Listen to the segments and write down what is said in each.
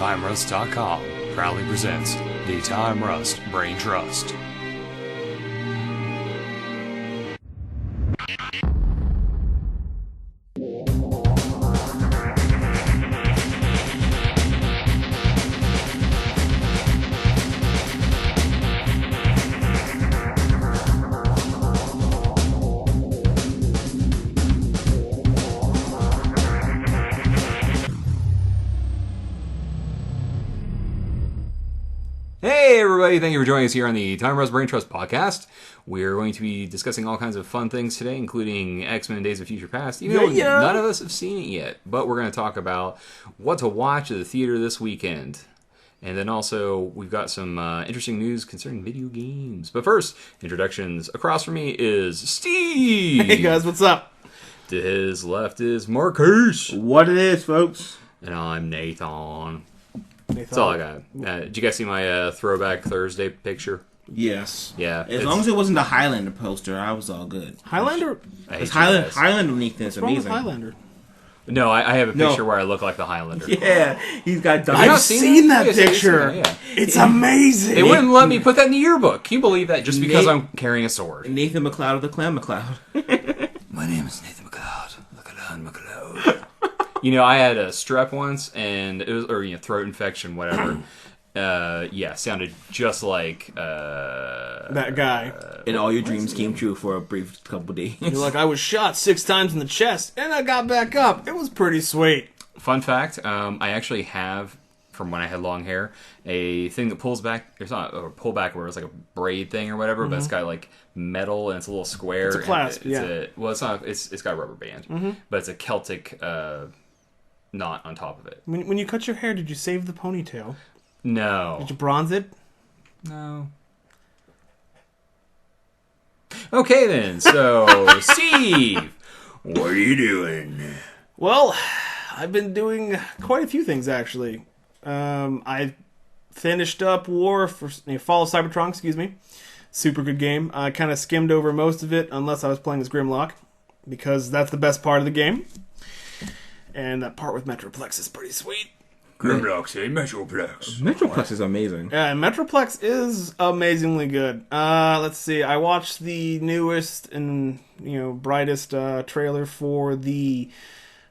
TimeRust.com proudly presents the Time Rust Brain Trust. Hey everybody, thank you for joining us here on the Time Rust Brain Trust podcast. We're going to be discussing all kinds of fun things today, including X-Men Days of Future Past, even though none of us have seen it yet. But we're going to talk about what to watch at the theater this weekend. And then also, we've got some interesting news concerning video games. But first, introductions. Across from me is Steve! Hey guys, what's up? To his left is Marcus! What it is, folks. And I'm Nathan. That's all I got. Did you guys see my Throwback Thursday picture? Yes. Yeah. As long as it wasn't the Highlander poster, I was all good. Highlander? Highlander uniqueness is amazing. Highlander? No, I have a picture where I look like the Highlander. Yeah, he's got. I've seen that picture. Yeah. It's amazing. They wouldn't let me put that in the yearbook. Can you believe that? Just because I'm carrying a sword. Nathan McLeod of the Clan McLeod. My name is Nathan McLeod. McLeod. You know, I had a strep once, and it was, or throat infection, whatever. Sounded just like that guy. And all your dreams came true for a brief couple days. You're like, I was shot 6 times in the chest, and I got back up. It was pretty sweet. Fun fact, I actually have, from when I had long hair, a thing that pulls back. It's not a pullback where it's like a braid thing or whatever, but it's got like metal and it's a little square. It's a clasp, it's not. It's got a rubber band, but it's a Celtic knot on top of it. When you cut your hair, did you save the ponytail? No. Did you bronze it? No. Okay then, so Steve, what are you doing? Well, I've been doing quite a few things actually. I finished up Fall of Cybertron, Super good game. I kind of skimmed over most of it, unless I was playing as Grimlock, because that's the best part of the game. And that part with Metroplex is pretty sweet. Grimlock's a Metroplex. Metroplex is amazing. Yeah, Metroplex is amazingly good. Let's see. I watched the newest and brightest trailer for the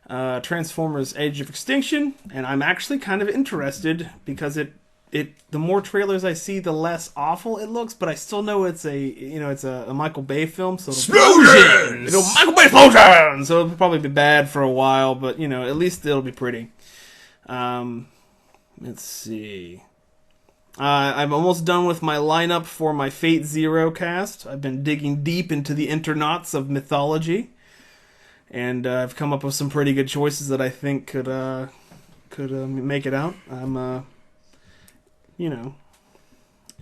Transformers: Age of Extinction, and I'm actually kind of interested because the more trailers I see, the less awful it looks. But I still know it's a Michael Bay film, so explosions. Michael Bay explosions. So it'll probably be bad for a while, but at least it'll be pretty. Let's see. I'm almost done with my lineup for my Fate Zero cast. I've been digging deep into the internauts of mythology, and I've come up with some pretty good choices that I think could make it out.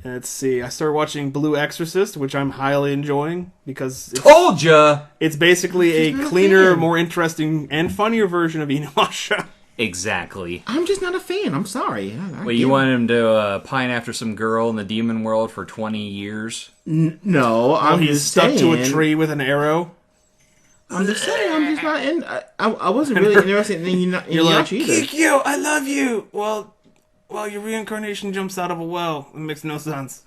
Let's see. I started watching Blue Exorcist, which I'm highly enjoying because Told ya! It's basically a cleaner, more interesting, and funnier version of Inuyasha. Exactly. I'm just not a fan. I'm sorry. Wait, you want him to pine after some girl in the demon world for 20 years? No, I'm he's just stuck saying, to a tree with an arrow. I'm just saying, I'm just not in. I wasn't really interested in You're like, either. Kikyo, I love you. Well, your reincarnation jumps out of a well. It makes no sense.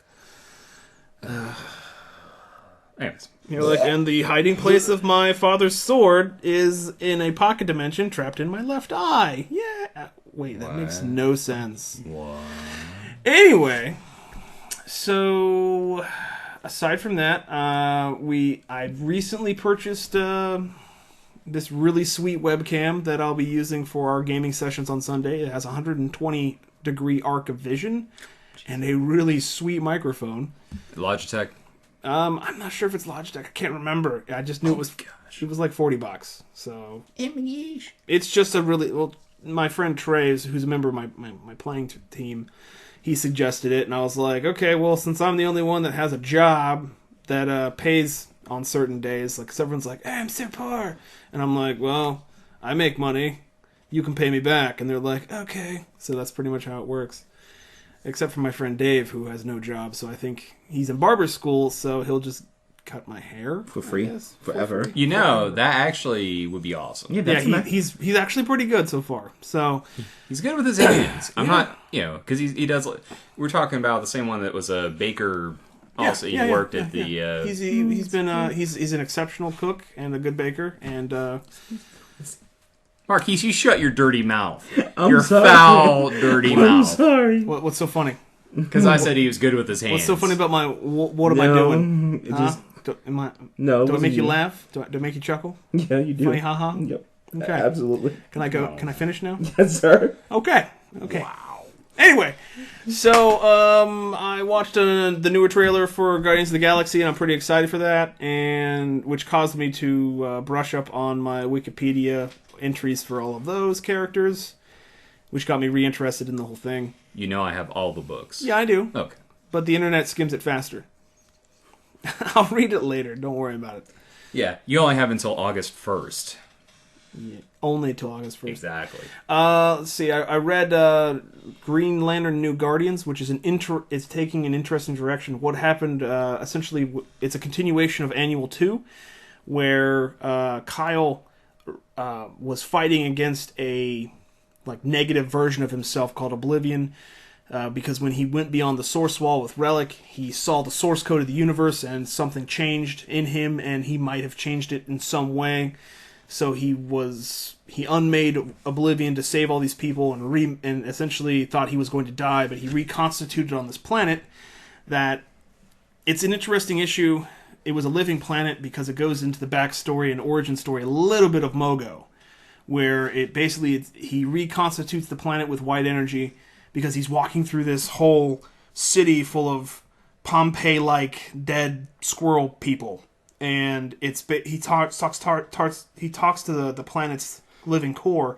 Anyways. You're like, and the hiding place of my father's sword is in a pocket dimension trapped in my left eye. Yeah. Wait, that makes no sense. What? Anyway, so aside from that, I recently purchased this really sweet webcam that I'll be using for our gaming sessions on Sunday. It has 120-degree arc of vision and a really sweet microphone. Logitech. I'm not sure if it's Logitech. I can't remember. I just knew it was. It was like $40. So it's just a really my friend Trey, who's a member of my playing team, he suggested it, and I was like, okay, well, since I'm the only one that has a job that pays on certain days, like everyone's like, hey, I'm so poor, and I'm like, well, I make money, you can pay me back, and they're like, okay. So that's pretty much how it works. Except for my friend Dave, who has no job, so I think he's in barber school, so he'll just cut my hair for free, forever. You know, that actually would be awesome. Yeah, he's actually pretty good so far. So he's good with his hands. I'm not, because he does. We're talking about the same one that was a baker. Also, he worked at the. He's an exceptional cook and a good baker, and. Marquise, you shut your dirty mouth. Your foul, dirty mouth. I'm sorry. What's so funny? Because I said he was good with his hands. What's so funny about my... What am I doing? Do I make you laugh? Do I make you chuckle? Yeah, you do. Funny haha? Yep. Okay. Absolutely. Can I go? No. Can I finish now? Yes, sir. Okay. Wow. Anyway, so I watched the newer trailer for Guardians of the Galaxy, and I'm pretty excited for that, and which caused me to brush up on my Wikipedia entries for all of those characters, which got me reinterested in the whole thing. You know I have all the books. Yeah, I do. Okay. But the internet skims it faster. I'll read it later. Don't worry about it. Yeah, you only have until August 1st. Yeah, only till August 1st. Exactly. Let's see. I read Green Lantern New Guardians, which is is taking an interesting direction. What happened, essentially, it's a continuation of Annual 2, where Kyle was fighting against a negative version of himself called Oblivion, because when he went beyond the source wall with Relic, he saw the source code of the universe and something changed in him, and he might have changed it in some way. So he unmade Oblivion to save all these people, and essentially thought he was going to die, but he reconstituted on this planet. That it's an interesting issue. It was a living planet because it goes into the backstory and origin story a little bit of Mogo, where he reconstitutes the planet with white energy because he's walking through this whole city full of Pompeii-like dead squirrel people, and he talks to the planet's living core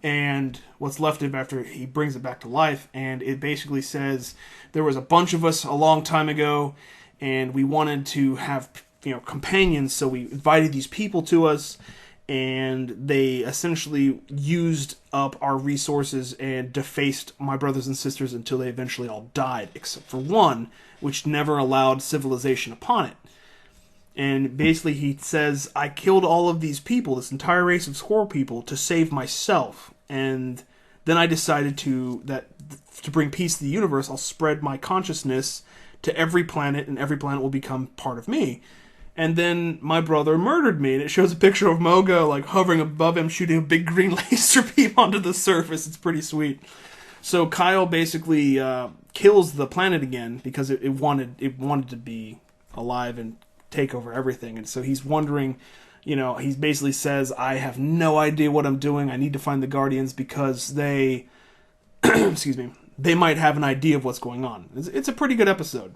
and what's left of it after he brings it back to life, and it basically says there was a bunch of us a long time ago, and we wanted to have companions, so we invited these people to us, and they essentially used up our resources and defaced my brothers and sisters until they eventually all died, except for one, which never allowed civilization upon it. And basically he says, I killed all of these people, this entire race of squirrel people, to save myself, and then I decided to bring peace to the universe, I'll spread my consciousness to every planet, and every planet will become part of me. And then my brother murdered me, and it shows a picture of Mogo hovering above him, shooting a big green laser beam onto the surface. It's pretty sweet. So Kyle basically kills the planet again because it wanted to be alive and take over everything. And so he's wondering, he basically says, I have no idea what I'm doing. I need to find the Guardians because they, excuse me, they might have an idea of what's going on. It's a pretty good episode.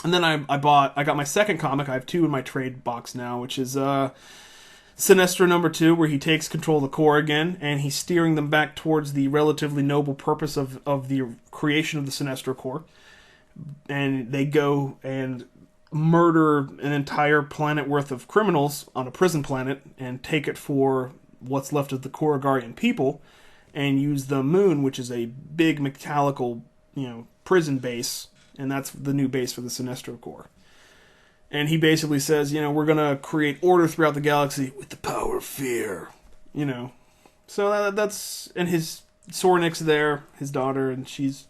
And then I got my second comic. I have two in my trade box now, which is Sinestro number 2, where he takes control of the Corps again, and he's steering them back towards the relatively noble purpose of the creation of the Sinestro Corps. And they go and murder an entire planet worth of criminals on a prison planet and take it for what's left of the Corugarian people, and use the moon, which is a big mechanical, prison base, and that's the new base for the Sinestro Corps. And he basically says, we're going to create order throughout the galaxy with the power of fear. So that's... And his Sornik's there, his daughter, and she's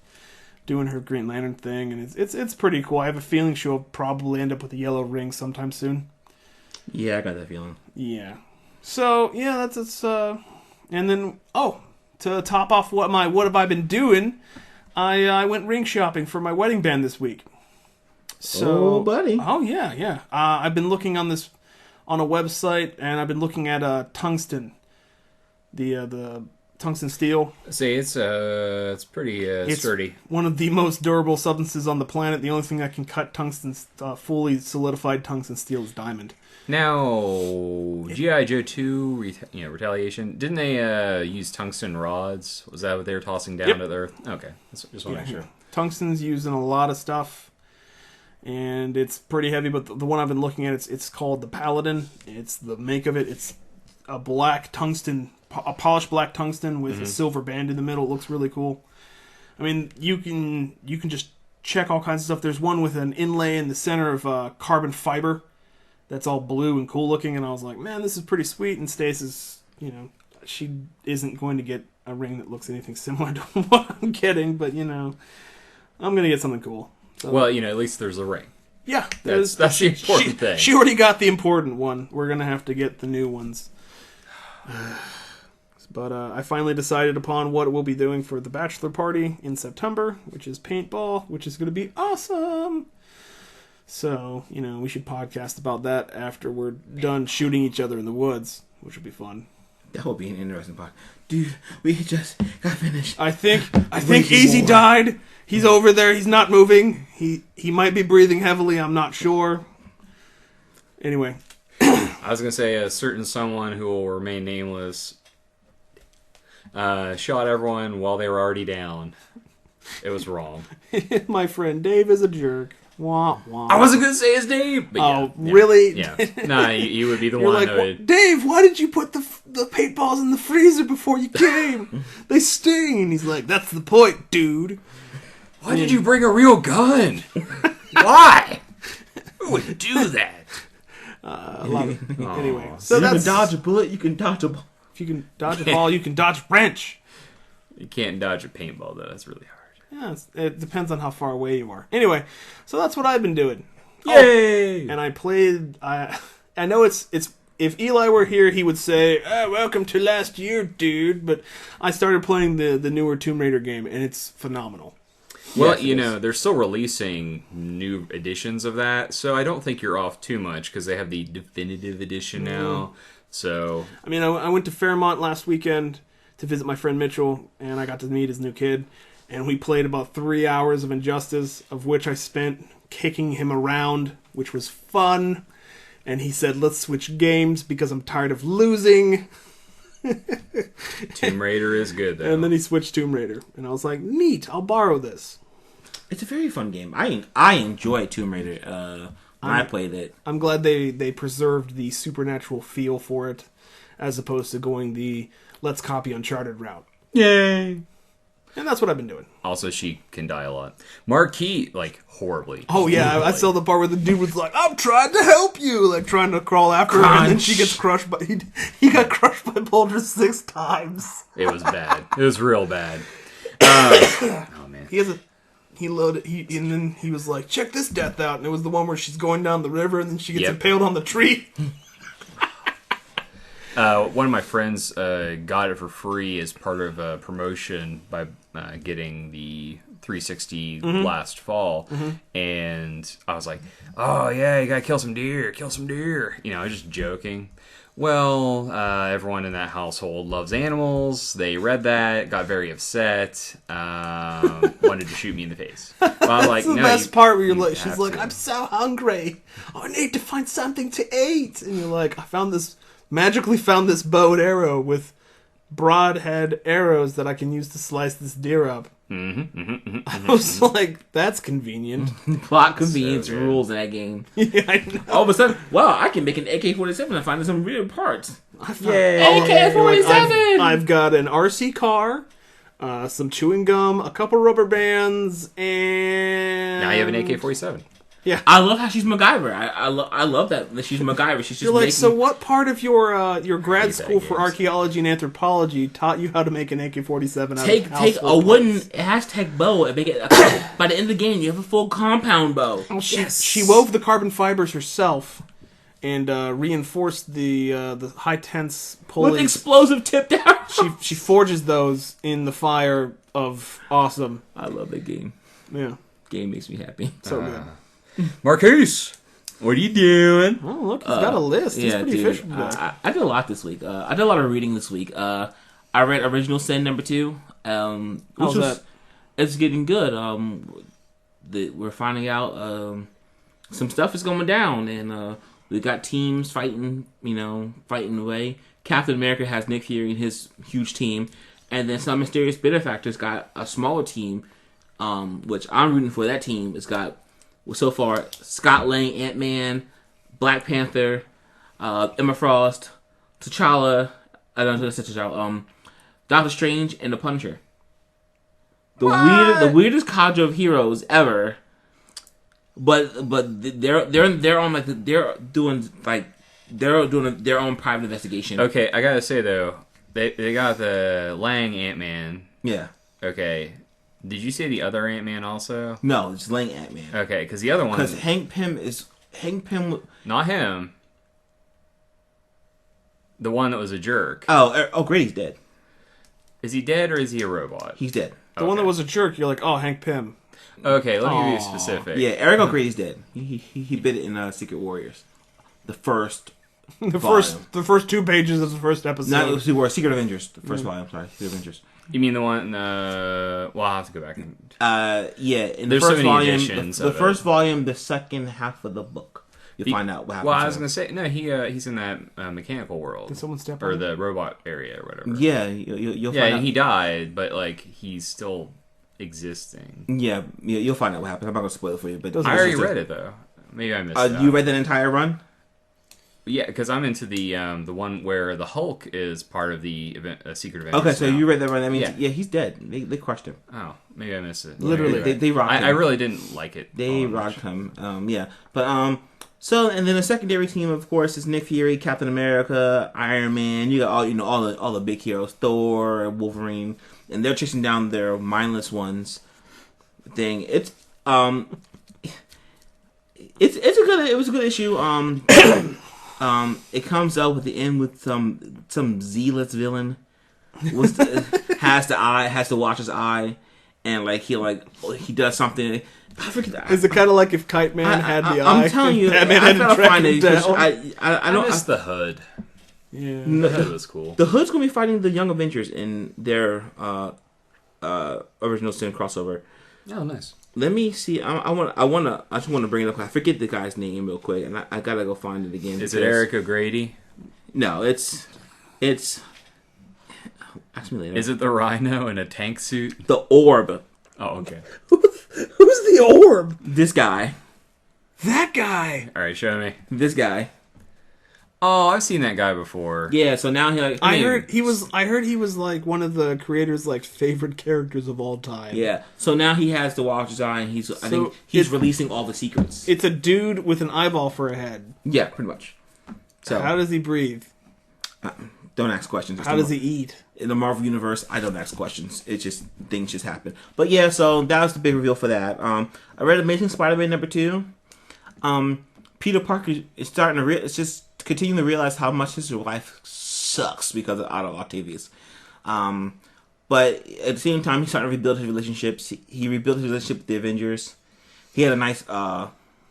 doing her Green Lantern thing, and it's pretty cool. I have a feeling she'll probably end up with a yellow ring sometime soon. Yeah, I got that feeling. Yeah. So, yeah, that's... And then, to top off what have I been doing... I went ring shopping for my wedding band this week. So, buddy. Oh, yeah. I've been looking on a website, and I've been looking at tungsten, the tungsten steel. See, it's pretty sturdy. One of the most durable substances on the planet. The only thing that can cut tungsten, fully solidified tungsten steel, is diamond. Now, G.I. Joe 2, Retaliation, didn't they use tungsten rods? Was that what they were tossing down to the earth? Okay, just want to make sure. Tungsten's used in a lot of stuff, and it's pretty heavy, but the one I've been looking at, it's called the Paladin. It's the make of it. It's a black tungsten, a polished black tungsten with a silver band in the middle. It looks really cool. I mean, you can just check all kinds of stuff. There's one with an inlay in the center of carbon fiber that's all blue and cool looking, and I was like, man, this is pretty sweet. And Stace is, she isn't going to get a ring that looks anything similar to what I'm getting, but, I'm going to get something cool. So, well, at least there's a ring. Yeah. That's the important thing. She already got the important one. We're going to have to get the new ones. But I finally decided upon what we'll be doing for the bachelor party in September, which is paintball, which is going to be awesome. So, we should podcast about that after we're done shooting each other in the woods, which will be fun. That will be an interesting part. Dude, we just got finished. I think Easy died. He's over there. He's not moving. He might be breathing heavily. I'm not sure. Anyway. I was going to say a certain someone who will remain nameless shot everyone while they were already down. It was wrong. My friend Dave is a jerk. Wah, wah. I wasn't going to say his name. But yeah, really? Yeah. Nah, you would be the You're one. Like, Dave, why did you put the paintballs in the freezer before you came? They sting. And he's like, that's the point, dude. Why did you bring a real gun? Why? Who would do that? I love it. Anyway, so you can dodge a bullet, you can dodge a ball. If you can dodge a ball, you can dodge a wrench. You can't dodge a paintball, though. That's really hard. Yeah, it depends on how far away you are. Anyway, so that's what I've been doing. Yay! And I played... I know it's... If Eli were here, he would say, welcome to last year, dude. But I started playing the newer Tomb Raider game, and it's phenomenal. Well, they're still releasing new editions of that, so I don't think you're off too much, because they have the definitive edition now. So, I mean, I went to Fairmont last weekend to visit my friend Mitchell, and I got to meet his new kid, and we played about 3 hours of Injustice, of which I spent kicking him around, which was fun. And he said, let's switch games because I'm tired of losing. Tomb Raider is good, though. And then he switched Tomb Raider, and I was like, neat, I'll borrow this. It's a very fun game. I enjoy Tomb Raider when I played it. I'm glad they preserved the supernatural feel for it, as opposed to going the let's copy Uncharted route. Yay! And that's what I've been doing. Also, she can die a lot. Marquis, horribly. Oh, yeah, I saw the part where the dude was like, I'm trying to help you, trying to crawl after her, and then she gets crushed by... He got crushed by Boulder 6 times. It was bad. It was real bad. Oh, man. And then he was like, check this death out, and it was the one where she's going down the river, and then she gets impaled on the tree. One of my friends got it for free as part of a promotion by getting the 360 last fall, and I was like, "Oh yeah, you gotta kill some deer, I was just joking. Well, everyone in that household loves animals. They read that, got very upset, wanted to shoot me in the face. Well, I'm like, that's the best part where she's like, I'm so hungry. I need to find something to eat. And you're like, magically found this bow and arrow with broadhead arrows that I can use to slice this deer up. I was like, that's convenient. Plot convenience rules in that game. Yeah, I know. All of a sudden, wow, I can make an AK-47 and find some real parts. Yay! AK-47! I've got an RC car, some chewing gum, a couple rubber bands, and... Now you have an AK-47. Yeah, I love how she's MacGyver. I love that she's MacGyver. She's just You're like, so what part of your grad school for archaeology and anthropology taught you how to make an AK-47? Take a wooden Aztec bow and make it. By the end of the game, you have a full compound bow. Oh, she wove the carbon fibers herself and reinforced the high tense pulleys with explosive tipped arrows. She forges those in the fire of awesome. I love that game. Yeah, game makes me happy. So good. Marcus, what are you doing? Oh, look, he's got a list. He's pretty official. I did a lot this week. I did a lot of reading this week. I read Original Sin #2. How's that? It's getting good. We're finding out some stuff is going down, and we got teams fighting away. Captain America has Nick Fury and his huge team, and then some mysterious benefactors got a smaller team, which I'm rooting for. That team has got... So far, Scott Lang, Ant-Man, Black Panther, Emma Frost, T'Challa, Doctor Strange, and the Punisher. The weirdest cadre of heroes ever. But they're on like they're doing their own private investigation. Okay, I gotta say though, they got the Lang Ant-Man. Yeah. Okay. Did you say the other Ant-Man also? No, it's Lang Ant-Man. Okay, because the other one... Because Hank Pym... Not him. The one that was a jerk. Oh, Grady's dead. Is he dead or is he a robot? He's dead. The one that was a jerk, you're like, oh, Hank Pym. Okay, let me be specific. Yeah, Eric O'Grady's dead. He bit it in Secret Warriors. The first volume. The first 2 pages of the first episode. No, it was Secret Avengers. The first volume, sorry. Secret Avengers. You mean the one, well, I'll have to go back and... yeah, in There's the first so many volume, editions the first volume, the second half of the book, you'll find out what happens. Well, I was going to say, no, he's in that mechanical world. Did someone step on or the robot area or whatever. Yeah, you'll find out. Yeah, he died, but, like, he's still existing. Yeah, you'll find out what happens. I'm not going to spoil it for you, but... I already read it, though. Maybe I missed it. You read that entire run? Yeah, because I'm into the one where the Hulk is part of the Secret Avengers. Okay, so you read that run. I mean, yeah, he's dead. They crushed him. Oh, maybe I missed it. Literally, they rocked him. I really didn't like it. They rocked him. Yeah, but so and then the secondary team, of course, is Nick Fury, Captain America, Iron Man. You got all the big heroes, Thor, Wolverine, and they're chasing down their mindless ones. Thing. It was a good issue. It comes out with the end with some zealous villain has to watch his eye, and like he does something. I forget that. Is it kind of like if Kite Man had the eye? I'm telling you, Batman had to find it. I don't miss the Hood. Yeah, the Hood was cool. The Hood's gonna be fighting the Young Avengers in their original sin crossover. Oh, nice. Let me see. I just want to bring it up. I forget the guy's name real quick, and I gotta go find it again. Is it Eric O'Grady? No, it's. Ask me later. Is it the Rhino in a tank suit? The Orb. Oh, okay. Who's the Orb? This guy. That guy. All right, show me. This guy. Oh, I've seen that guy before. Yeah, so now I heard he was like one of the creators' like favorite characters of all time. Yeah. So now he has the Watcher's Eye, and I think he's releasing all the secrets. It's a dude with an eyeball for a head. Yeah, pretty much. So how does he breathe? Don't ask questions. How does he eat? In the Marvel Universe, I don't ask questions. It's just things just happen. But yeah, so that was the big reveal for that. I read Amazing Spider-Man #2. Peter Parker is starting to it's just continuing to realize how much his life sucks because of Otto Octavius. But at the same time, he's starting to rebuild his relationships. He rebuilt his relationship with the Avengers. He had a nice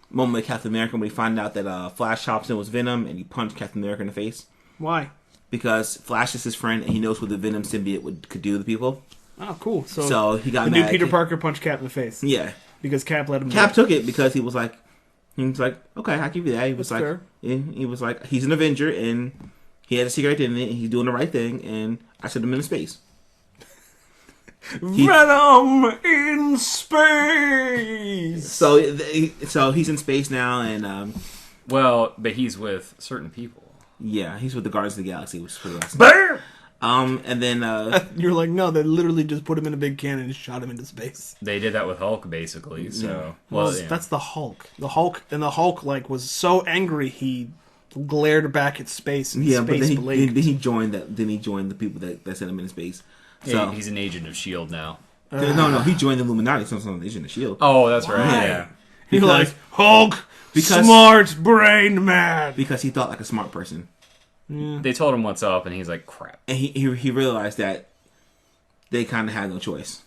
moment with Captain America when he found out that Flash Thompson was Venom, and he punched Captain America in the face. Why? Because Flash is his friend, and he knows what the Venom symbiote could do to people. Oh, cool. So he got the mad. new Peter Parker punched Cap in the face. Yeah. Because Cap let him Cap took it because he was like, okay, I'll give you that. He was That's fair. He was like, he's an Avenger, and he had a secret identity, and he's doing the right thing, and I sent him into space. Venom in space! So he's in space now, and... well, but he's with certain people. Yeah, he's with the Guardians of the Galaxy, which is pretty awesome. BAM! And then... You're like, no, they literally just put him in a big cannon and shot him into space. They did that with Hulk, basically, so... Yeah. Well, yeah. That's the Hulk. The Hulk, like, was so angry he glared back at space and space blinked. Then he joined the people that sent him into space. So he's an agent of S.H.I.E.L.D. now. No, he joined the Illuminati, so he's an agent of S.H.I.E.L.D. Oh, that's right, yeah. You're like, Hulk, smart brain man. Because he thought like a smart person. Yeah. They told him what's up, and he's like, crap. And he realized that they kind of had no choice.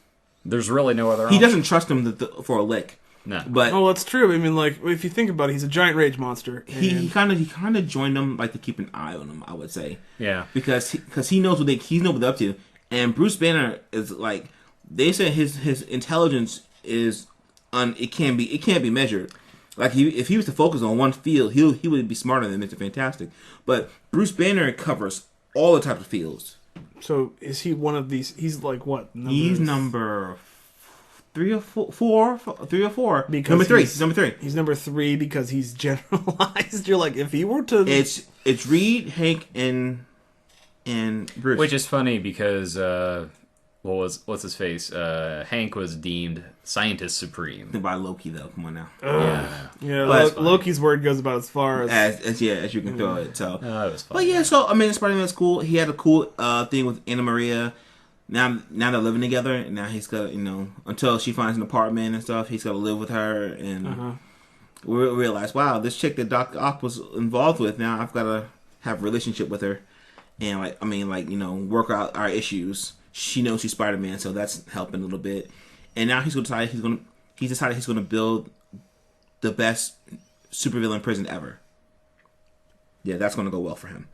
There's really no other option. He doesn't trust him for a lick. No. But that's true. I mean, like, if you think about it, he's a giant rage monster. He kind of joined them like to keep an eye on them, I would say. Yeah. Because he knows what they're up to. And Bruce Banner is like, they said his intelligence is it can't be measured. Like if he was to focus on one field, he would be smarter than Mr. Fantastic. But Bruce Banner covers all the types of fields. So is he one of these? He's like what? He's number 3 or 4. 3 or 4. Because number 3. He's number 3. He's number 3 because he's generalized. You're like, if he were to, it's Reed, Hank, and Bruce. Which is funny because what's his face? Hank was deemed scientist supreme by Loki, though. Come on now. Loki's word goes about as far as you can throw it. So, it was fun. But yeah, so I mean, Spider-Man's cool. He had a cool thing with Anna Maria. Now they're living together, and now he's got until she finds an apartment and stuff, he's got to live with her, and we realize, wow, this chick that Doc Ock was involved with, now I've got to have a relationship with her, and work out our issues. She knows she's Spider-Man, so that's helping a little bit. And now he's decided he's going to build the best supervillain prison ever. Yeah, that's going to go well for him.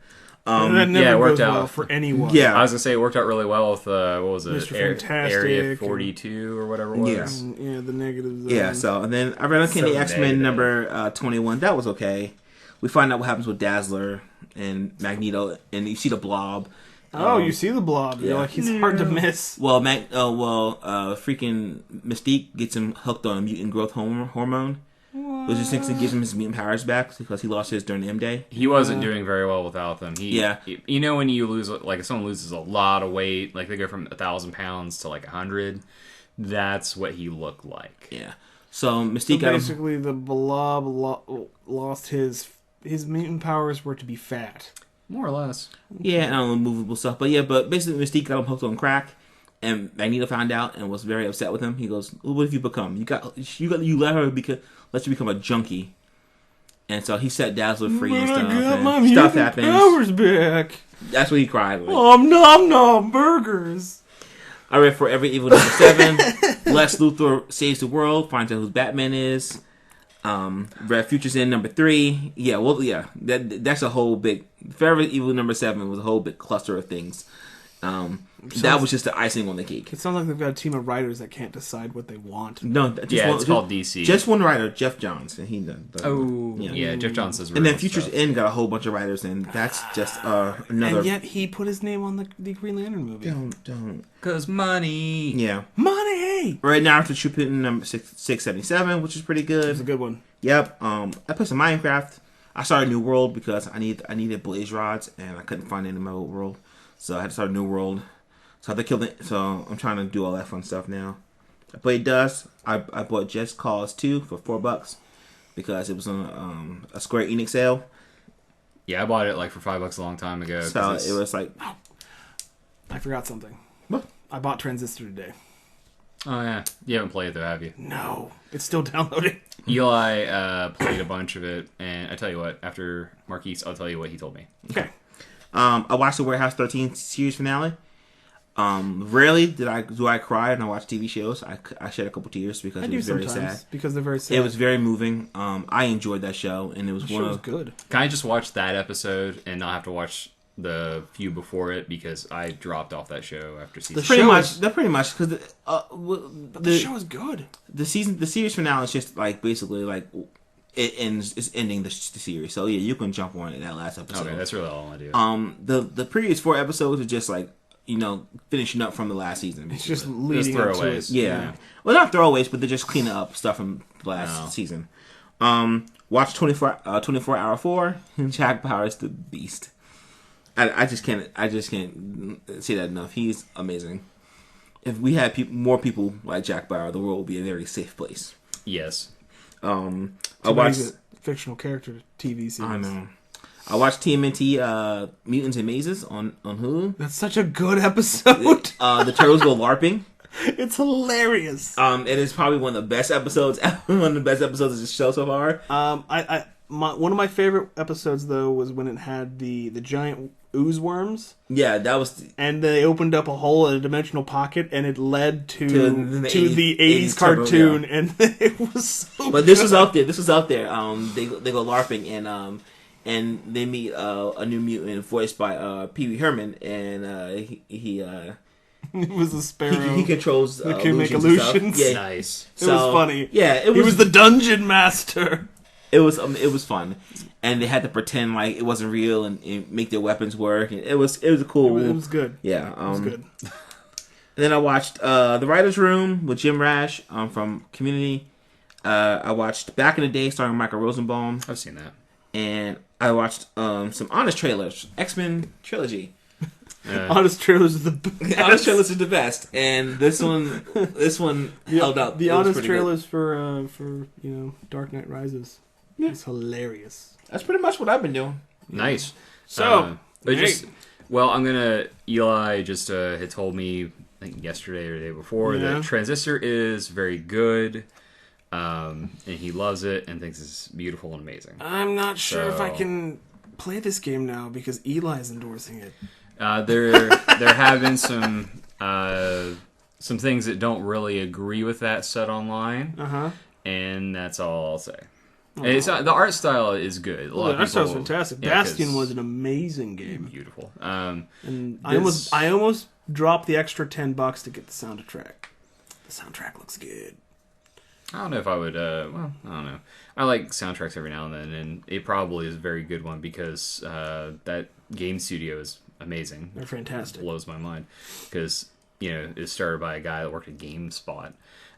That never goes well for anyone. Yeah, I was gonna say it worked out really well with what was it, Mr. Fantastic, Area 42 or whatever it was. Yeah, the negatives. Yeah, so and then I read on the X-Men number 21. That was okay. We find out what happens with Dazzler and Magneto, and you see the Blob. You see the Blob. Yeah. You're like, he's hard to miss. Well, freaking Mystique gets him hooked on a mutant growth hormone. Which essentially gives him his mutant powers back because he lost his during the M-Day. He wasn't doing very well without them. When you lose, like if someone loses a lot of weight, like they go from 1,000 pounds to like 100, that's what he looked like. Yeah. So Mystique basically the Blob lost his mutant powers were to be fat, more or less. Yeah, and unmovable stuff. But basically Mystique got him hooked on crack. And Magneto found out and was very upset with him. He goes, "What have you become? You let you become a junkie." And so he set Dazzler free and stuff. And stuff happens. Powers back. That's what he cried. Like, nom nom burgers. I read For Every Evil number 7. Lex Luthor saves the world. Finds out who Batman is. Read Futures End number 3. Yeah, that's a whole big. For Every Evil number 7 was a whole big cluster of things. That was just the icing on the cake. It sounds like they've got a team of writers that can't decide what they want. No, it's called DC. Just one writer, Jeff Johns, and he done. Jeff Johns says. And then Futures End got a whole bunch of writers, and that's just another. And yet he put his name on the Green Lantern movie. Don't. Cause money. Yeah, money. Right now, after Shipping number 677, which is pretty good. It's a good one. Yep. I played some Minecraft. I started New World because I needed blaze rods, and I couldn't find any in my old world. So I had to start a new world. So I had to kill it. So I'm trying to do all that fun stuff now. I played Dust. I bought Just Cause 2 for $4 because it was on a Square Enix sale. Yeah, I bought it like for $5 a long time ago. So it was like... I forgot something. What? I bought Transistor today. Oh yeah, you haven't played it though, have you? No, it's still downloading. Eli played a bunch of it, and I tell you what, after Marquise, I'll tell you what he told me. Okay. I watched the Warehouse 13 series finale. Rarely do I cry when I watch TV shows. I shed a couple tears because it was very sad. Because they're very sad. It was very moving. I enjoyed that show, and it was was good. Can I just watch that episode and not have to watch the few before it because I dropped off that show after season. Pretty much because the show is good. The series finale is just like basically like. It's ending the series, so yeah, you can jump on it that last episode. Okay, that's really all I do. The previous 4 episodes are just like finishing up from the last season. It's just leading up to it. Yeah, well, not throwaways, but they're just cleaning up stuff from the last season. Watch 24 Hour 4. Jack Bauer is the beast. I just can't say that enough. He's amazing. If we had more people like Jack Bauer, the world would be a very safe place. Yes. I watched a fictional character TV series. I know. I watched TMNT Mutants and Mazes on Hulu. That's such a good episode. The turtles go LARPing. It's hilarious. It is probably one of the best episodes. One of the best episodes of the show so far. One of my favorite episodes though was when it had the giant ooze worms. Yeah, that was. And they opened up a hole in a dimensional pocket, and it led to the 80s cartoon, Turbo, yeah. And it was so. But this was out there. They go LARPing, and they meet a new mutant voiced by Pee Wee Herman, and he It was a sparrow. He controls. He can make illusions. Yeah, nice. It was funny. Yeah, he was the dungeon master. It was fun, and they had to pretend like it wasn't real and make their weapons work. And it was cool. It was good. Yeah, it was good. Then I watched The Writers' Room with Jim Rash from Community. I watched Back in the Day starring Michael Rosenbaum. I've seen that. And I watched some honest trailers. X-Men Trilogy. Honest Trailers is the best. Honest Trailers is the best, and this one held up. The Honest Trailers for Dark Knight Rises. Yeah. It's hilarious. That's pretty much what I've been doing. Nice. So, Eli just had told me, I think yesterday or the day before, that Transistor is very good, and he loves it and thinks it's beautiful and amazing. I'm not sure if I can play this game now because Eli's endorsing it. There have been some things that don't really agree with that set online, and that's all I'll say. It's the art style is good. The art style is fantastic. Bastion was an amazing game. Beautiful. And I almost dropped the extra $10 to get the soundtrack. The soundtrack looks good. I don't know if I would. I don't know. I like soundtracks every now and then, and it probably is a very good one because that game studio is amazing. They're fantastic. It blows my mind because it's started by a guy that worked at GameSpot.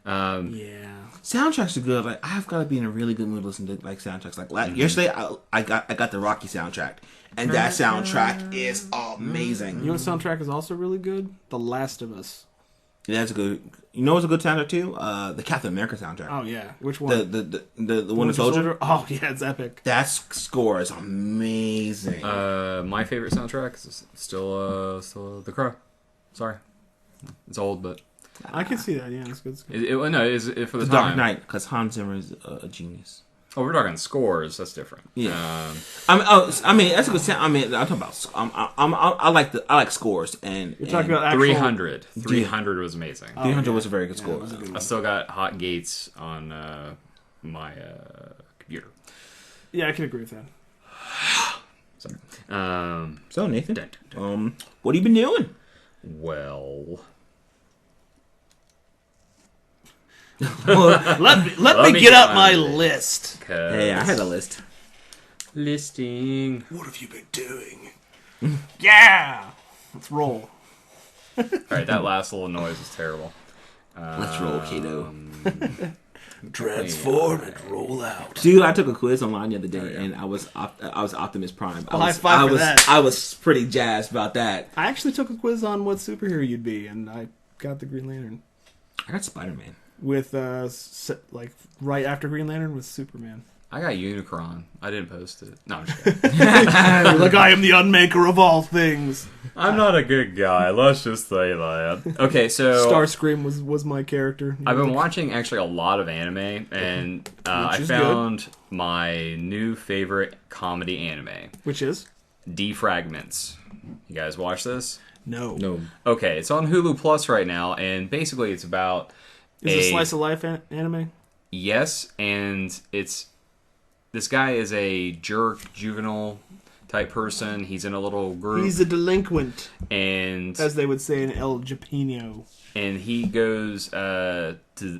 Soundtracks are good. Like I've got to be in a really good mood to listen to like soundtracks. Like yesterday, I got the Rocky soundtrack, and that soundtrack is amazing. You know what soundtrack is also really good? The Last of Us. Yeah, that's a good. You know what's a good soundtrack too? The Captain America soundtrack. Oh yeah, which one? The Winter Soldier. Oh yeah, it's epic. That score is amazing. My favorite soundtrack is still The Crow. Sorry, it's old, but. I can see that. Yeah, it's good. It's for the time. Dark Knight, because Hans Zimmer is a genius. Oh, we're talking scores. That's different. Yeah. I mean, that's a good sound. I mean, I'm talking about. I like scores, and you're talking about actual... 300. 300 was amazing. 300 was a very good score. I still got Hot Gates on my computer. Yeah, I can agree with that. Sorry. So Nathan, what have you been doing? Well. let me get out my list. Hey, I had a list. Listing. What have you been doing? Yeah! Let's roll. Alright, that last little noise is terrible. Let's roll, Kato. Transform and roll out. Dude, I took a quiz online the other day, and I was Optimus Prime. High five for that. I was pretty jazzed about that. I actually took a quiz on what superhero you'd be, and I got the Green Lantern. I got Spider-Man. With right after Green Lantern with Superman. I got Unicron. I didn't post it. No, I'm just kidding. Like I am the unmaker of all things. I'm not a good guy. Let's just say that. Okay, so Starscream was my character. I've been watching actually a lot of anime, and I found my new favorite comedy anime, which is Defragments. You guys watch this? No. Okay, it's on Hulu Plus right now, and basically it's about. Is it a slice of life anime? Yes, and this guy is a jerk, juvenile type person. He's in a little group. He's a delinquent, and as they would say in El Japino. And he goes to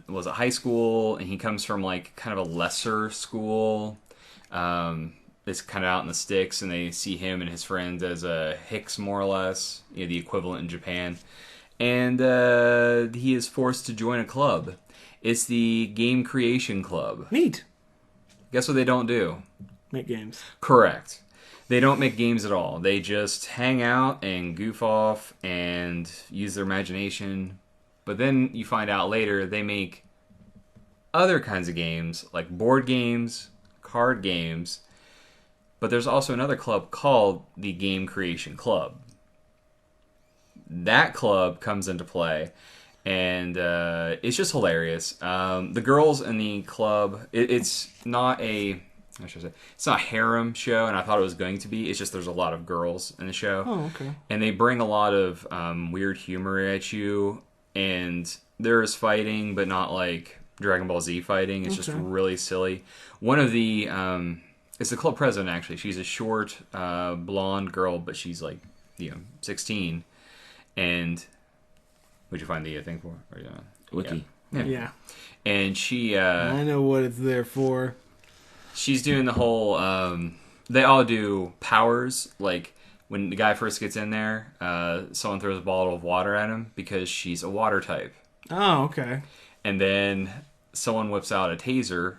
high school, and he comes from like kind of a lesser school. It's kind of out in the sticks, and they see him and his friends as hicks, more or less, the equivalent in Japan. And he is forced to join a club. It's the Game Creation Club. Neat. Guess what they don't do? Make games. Correct. They don't make games at all. They just hang out and goof off and use their imagination. But then you find out later they make other kinds of games, like board games, card games. But there's also another club called the Game Creation Club. That club comes into play, and it's just hilarious. The girls in the club, it's not a harem show, and I thought it was going to be. It's just there's a lot of girls in the show. Oh, okay. And they bring a lot of weird humor at you, and there is fighting, but not like Dragon Ball Z fighting. It's just really silly. One of the it's the club president, actually. She's a short, blonde girl, but she's like 16. And what'd you find the thing for? Or, Wiki. Yeah. And she... I know what it's there for. She's doing the whole... they all do powers. Like, when the guy first gets in there, someone throws a bottle of water at him because she's a water type. Oh, okay. And then someone whips out a taser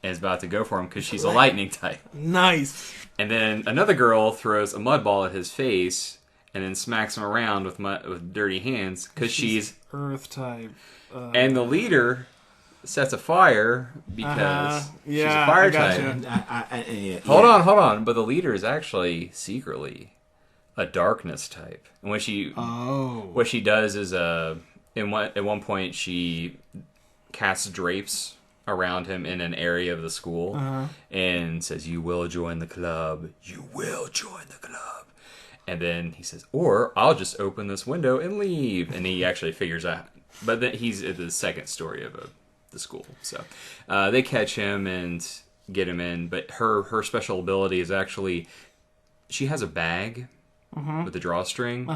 and is about to go for him because she's a lightning type. Nice. And then another girl throws a mud ball at his face, and then smacks him around with dirty hands because she's Earth type. And the leader sets a fire because she's a fire type. Hold on. But the leader is actually secretly a darkness type. And what she does is at one point she casts drapes around him in an area of the school and says, "You will join the club. You will join the club." And then he says, "Or I'll just open this window and leave." And he actually figures out. But then he's at the second story of the school. So they catch him and get him in. But her special ability is actually she has a bag with a drawstring.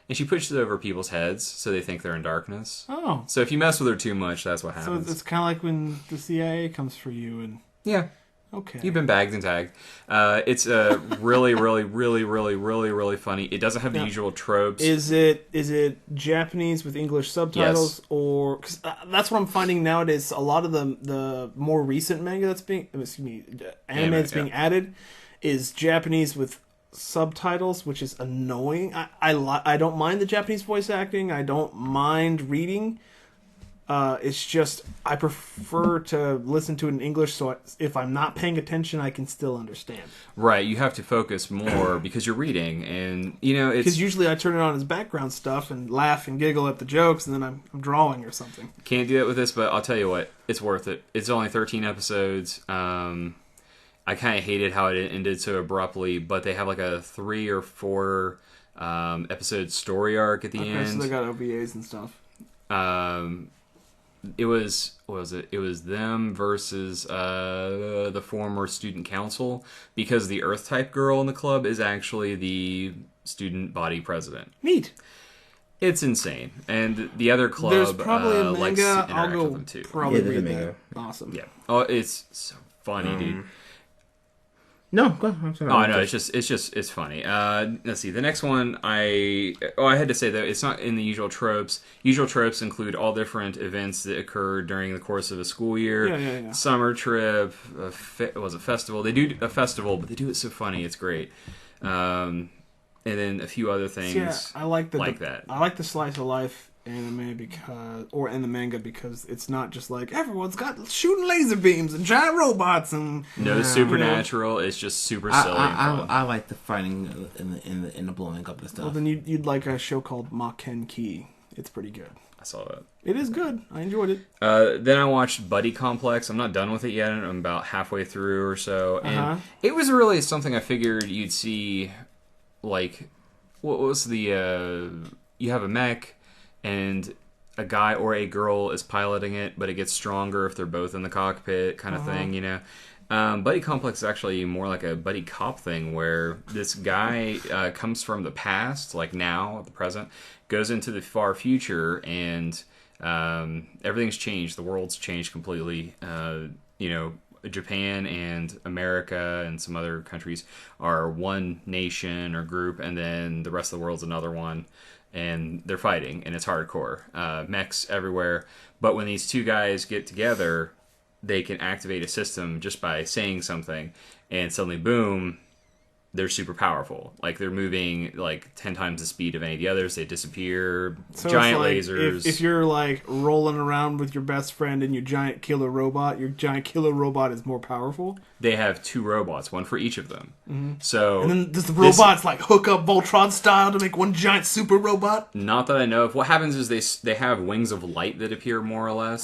And she pushes it over people's heads so they think they're in darkness. Oh. So if you mess with her too much, that's what happens. So it's kind of like when the CIA comes for you. And yeah. Okay. You've been bagged and tagged. It's really, really, really, really, really, really funny. It doesn't have the usual tropes. Is it Japanese with English subtitles? Yes. Or because that's what I'm finding nowadays. A lot of the more recent manga anime that's being added is Japanese with subtitles, which is annoying. I don't mind the Japanese voice acting. I don't mind reading. It's just I prefer to listen to it in English, so if I'm not paying attention, I can still understand. Right, you have to focus more because you're reading, and it's because usually I turn it on as background stuff and laugh and giggle at the jokes, and then I'm drawing or something. Can't do that with this, but I'll tell you what, it's worth it. It's only 13 episodes. I kind of hated how it ended so abruptly, but they have like a 3 or 4 episode story arc at the end. So they got OVAs and stuff. It was It was them versus the former student council, because the Earth type girl in the club is actually the student body president. Neat. It's insane, and the other club there's probably a manga. likes to interact I'll go with them too. Probably read that. Awesome. Yeah. Oh, it's so funny, dude. No, go ahead. Oh no, it's funny. Let's see. The next one, I had to say that it's not in the usual tropes. Usual tropes include all different events that occur during the course of a school year. Yeah. Summer trip, was a festival. They do a festival, but they do it so funny. It's great. And then a few other things. Yeah, I like that. I like the slice of life anime in the manga because it's not just like everyone's got shooting laser beams and giant robots and supernatural. It's just super silly. I like the fighting in the blowing up and stuff. Well, then you'd like a show called Maken Ki. It's pretty good. I saw that. It is good. I enjoyed it. Then I watched Buddy Complex. I'm not done with it yet. I'm about halfway through or so, and it was really something I figured you'd see. Like, what was the you have a mech and a guy or a girl is piloting it, but it gets stronger if they're both in the cockpit, kind of thing, Buddy Complex is actually more like a buddy cop thing, where this guy comes from the past, like now, the present, goes into the far future, and everything's changed. The world's changed completely. Japan and America and some other countries are one nation or group, and then the rest of the world's another one. And they're fighting, and it's hardcore. Mechs everywhere. But when these two guys get together, they can activate a system just by saying something, and suddenly, boom, they're super powerful. Like, they're moving, 10 times the speed of any of the others. They disappear. So giant lasers. If you're, rolling around with your best friend and your giant killer robot is more powerful? They have 2 robots, one for each of them. Mm-hmm. So, and then does the robots, hook up Voltron style to make one giant super robot? Not that I know of. What happens is they have wings of light that appear more or less.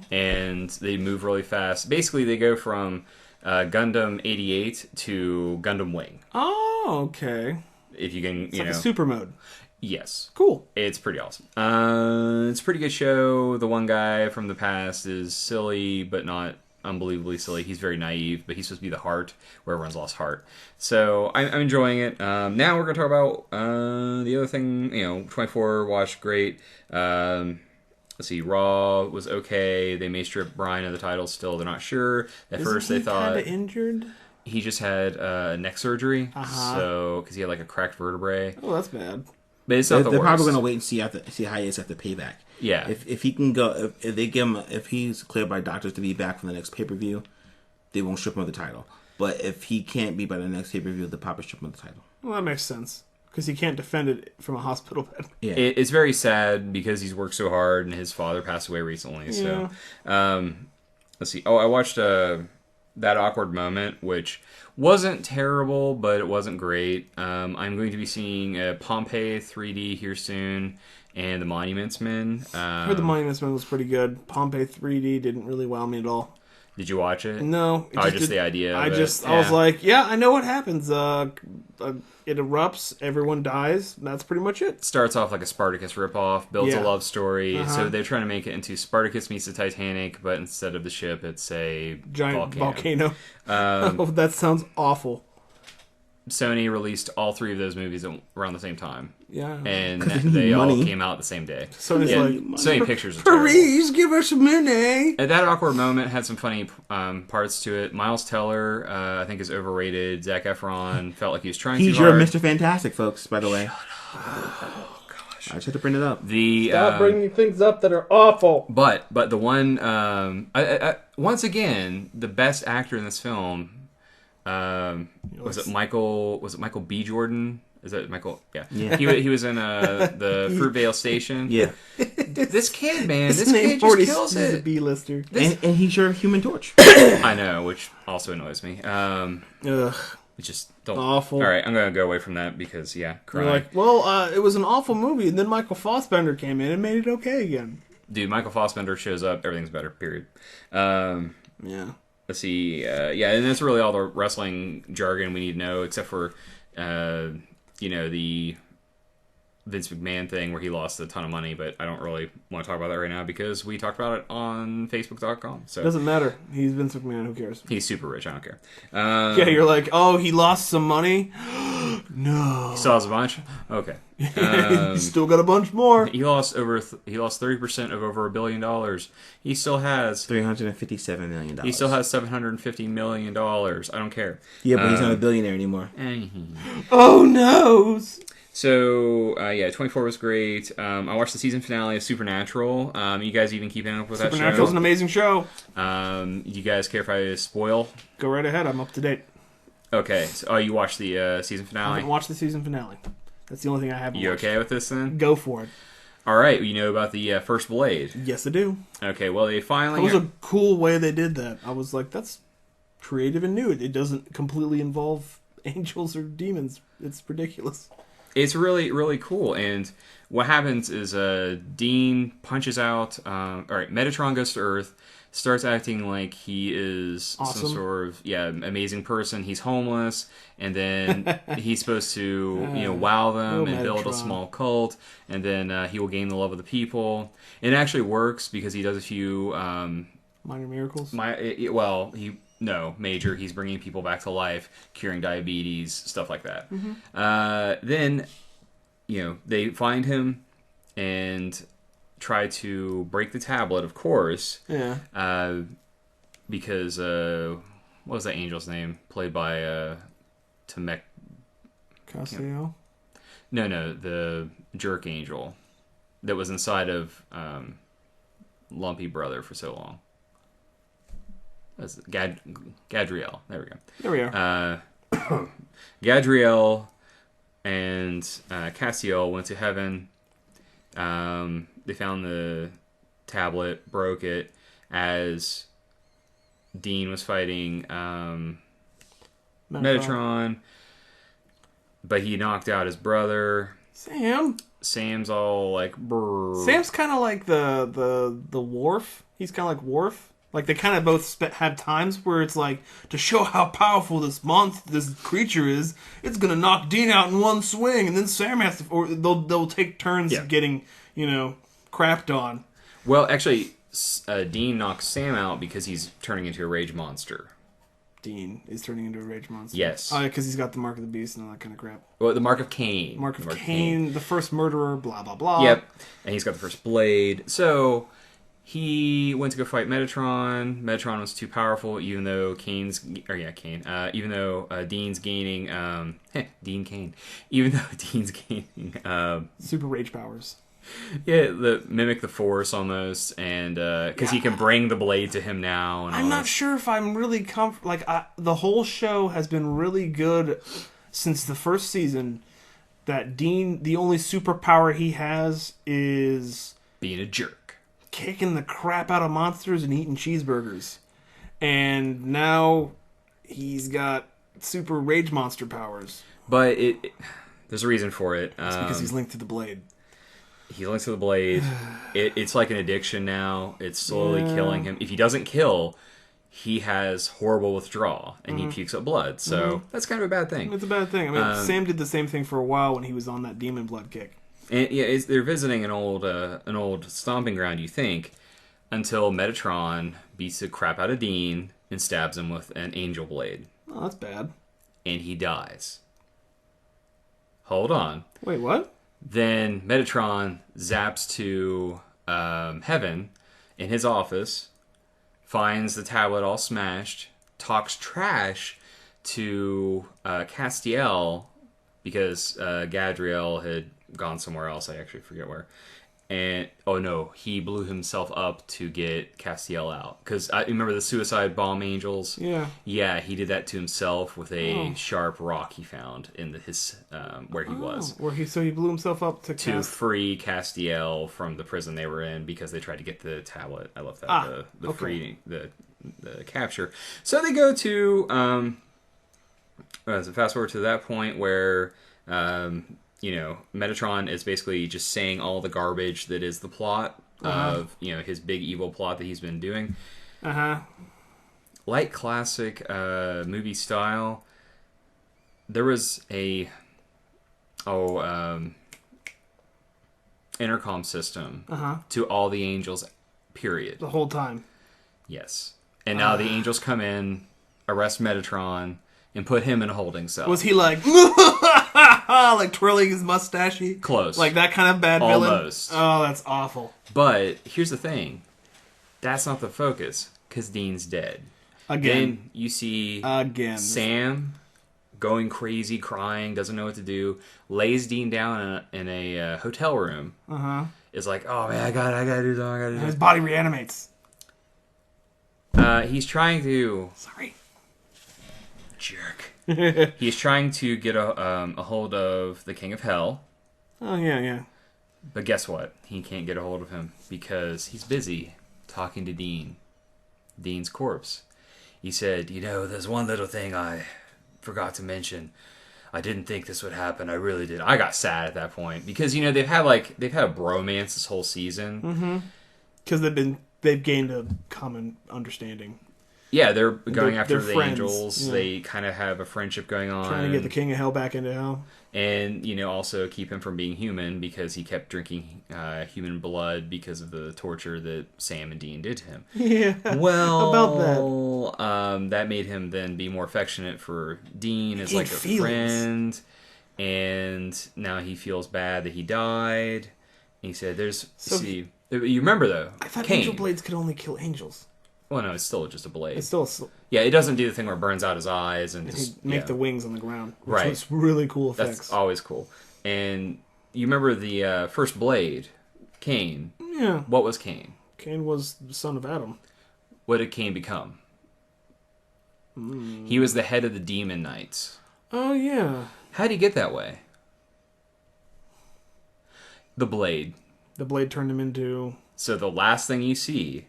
And they move really fast. Basically, they go from Gundam 88 to Gundam Wing. Oh, okay. If you can, it's like a super mode. Yes. Cool. It's pretty awesome. It's a pretty good show. The one guy from the past is silly, but not unbelievably silly. He's very naive, but he's supposed to be the heart, where everyone's lost heart. So I'm enjoying it. Now we're going to talk about the other thing. 24 watched great. Let's see, Raw was okay. They may strip Brian of the title still. They're not sure. First they thought... kind of injured? He just had neck surgery, so because he had a cracked vertebrae. Oh, that's bad. But it's not the worst. They're probably going to wait and see how he is after payback. Yeah. If he can go, if they give him, if he's cleared by doctors to be back for the next pay-per-view, they won't strip him of the title. But if he can't be by the next pay-per-view, they'll probably strip him of the title. Well, that makes sense. because he can't defend it from a hospital bed. Yeah. It's very sad because he's worked so hard and his father passed away recently. Yeah. So, let's see. Oh, I watched That Awkward Moment, which wasn't terrible, but it wasn't great. I'm going to be seeing Pompeii 3D here soon, and The Monuments Men. I heard The Monuments Men was pretty good. Pompeii 3D didn't really wow me at all. Did you watch it? No. Just the idea of it. I was like, yeah, I know what happens. It erupts, everyone dies, and that's pretty much it. Starts off like a Spartacus ripoff, builds a love story. So they're trying to make it into Spartacus meets the Titanic, but instead of the ship, it's a giant volcano. Oh, that sounds awful. Sony released all 3 of those movies around the same time. Yeah. And they all came out the same day. Sony's Sony Pictures are please give us money. That Awkward Moment had some funny parts to it. Miles Teller, I think, is overrated. Zac Efron felt like he was trying too hard. He's your Mr. Fantastic, folks, by the way. Oh, gosh. I should have printed it up. Stop bringing things up that are awful. But the one... once again, the best actor in this film... was it Michael B. Jordan? Is that Michael? Yeah. He was in the Fruitvale Station. Yeah. This kid, man, this kid just kills it. He's a B-lister. And he's your Human Torch. I know, which also annoys me. Ugh. It just don't. Awful. All right, I'm gonna go away from that because crying. You're like, well, it was an awful movie, and then Michael Fassbender came in and made it okay again. Dude, Michael Fassbender shows up, everything's better. Period. Yeah. Let's see. And that's really all the wrestling jargon we need to know, except for, the Vince McMahon thing where he lost a ton of money, but I don't really want to talk about that right now because we talked about it on Facebook.com. So it doesn't matter. He's Vince McMahon. Who cares? He's super rich. I don't care. Yeah, you're like, oh, he lost some money? No. He still has a bunch? Okay. He's still got a bunch more. He lost 30% of over $1 billion. He still has $357 million. He still has $750 million. I don't care. Yeah, but he's not a billionaire anymore. Oh no. So, 24 was great. I watched the season finale of Supernatural. You guys even keeping up with that show? Supernatural's an amazing show. You guys care if I spoil? Go right ahead. I'm up to date. Okay. So, you watched the season finale? I haven't watched the season finale. That's the only thing I haven't watched. You okay with this then? Go for it. All right. You know about the first blade? Yes, I do. Okay. Well, they finally... That was a cool way they did that. I was like, that's creative and new. It doesn't completely involve angels or demons. It's ridiculous. It's really, really cool. And what happens is Dean punches out... Metatron goes to Earth, starts acting like he is awesome. Some sort of amazing person. He's homeless, and then he's supposed to wow them and build a small cult, and then he will gain the love of the people. And it actually works because he does a few... minor miracles? Major. He's bringing people back to life, curing diabetes, stuff like that. Mm-hmm. Then, they find him and try to break the tablet, of course. Yeah. Because, what was that angel's name? Played by, Tamek... Cassio? No, the jerk angel that was inside of, Lumpy Brother for so long. That's Gadriel. There we go. There we are. Gadriel and Cassiel went to heaven. They found the tablet, broke it, as Dean was fighting Metatron. But he knocked out his brother. Sam's all like... Brr. Sam's kind of like the Worf. He's kind of like Worf. Like, they kind of both have times where it's like, to show how powerful this creature is, it's going to knock Dean out in one swing, and then Sam has to... Or they'll take turns getting, crapped on. Well, actually, Dean knocks Sam out because he's turning into a rage monster. Dean is turning into a rage monster? Yes. Oh, yeah, because he's got the Mark of the Beast and all that kind of crap. Well, the Mark of Cain. Mark of Cain, the first murderer, blah, blah, blah. Yep. And he's got the first blade. So... He went to go fight Metatron. Metatron was too powerful, even though Dean's gaining... Dean Cain. Even though Dean's gaining... super rage powers. Yeah, mimic the Force almost, and because he can bring the blade to him now. And I'm not sure if I'm really comfortable. The whole show has been really good since the first season. that Dean, the only superpower he has is being a jerk, kicking the crap out of monsters and eating cheeseburgers. And now he's got super rage monster powers. But there's a reason for it. It's because he's linked to the blade. He's linked to the blade. It's like an addiction now. It's slowly killing him. If he doesn't kill, he has horrible withdrawal, and he pukes up blood. So that's kind of a bad thing. It's a bad thing. I mean, Sam did the same thing for a while when he was on that demon blood kick. And yeah, they're visiting an old stomping ground, you think, until Metatron beats the crap out of Dean and stabs him with an angel blade. Oh, that's bad. And he dies. Hold on. Wait, what? Then Metatron zaps to heaven in his office, finds the tablet all smashed, talks trash to Castiel because Gadriel had gone somewhere else. I actually forget where. And oh no, he blew himself up to get Castiel out. Because I remember the suicide bomb angels. Yeah, he did that to himself with a sharp rock he found in his where he was. So he blew himself up to free Castiel from the prison they were in because they tried to get the tablet. I love that the capture. So they go to fast forward to that point where. Metatron is basically just saying all the garbage that is the plot of, his big evil plot that he's been doing. Like classic movie style, there was a intercom system to all the angels, period. The whole time. Yes. And now the angels come in, arrest Metatron, and put him in a holding cell. Was he like twirling his mustache? Close. Like that kind of bad villain? Almost. Oh, that's awful. But here's the thing. That's not the focus, because Dean's dead. Again. Then you see Sam going crazy, crying, doesn't know what to do, lays Dean down in a hotel room. Is like, oh man, I gotta do something, And his body reanimates. He's trying to... Sorry. Jerk. He's trying to get a hold of the King of Hell. Oh, yeah. But guess what? He can't get a hold of him because he's busy talking to Dean's corpse. He said, there's one little thing I forgot to mention. I didn't think this would happen. I really did. I got sad at that point because, they've had a bromance this whole season. Because they've gained a common understanding. Yeah, they're going after the friends, angels. They kind of have a friendship going on. Trying to get the King of Hell back into hell. And, also keep him from being human because he kept drinking human blood because of the torture that Sam and Dean did to him. Yeah, well, about that. That made him then be more affectionate for Dean as like a friend. And now he feels bad that he died. And he said, you remember though, I thought Cain. angel blades could only kill angels. Well, no, it's still just a blade. It's still yeah, it doesn't do the thing where it burns out his eyes and just make the wings on the ground. Which right. was really cool effects. That's always cool. And you remember the first blade, Cain. Yeah. What was Cain? Cain was the son of Adam. What did Cain become? He was the head of the demon knights. Oh, yeah. How did he get that way? The blade. The blade turned him into... So the last thing you see...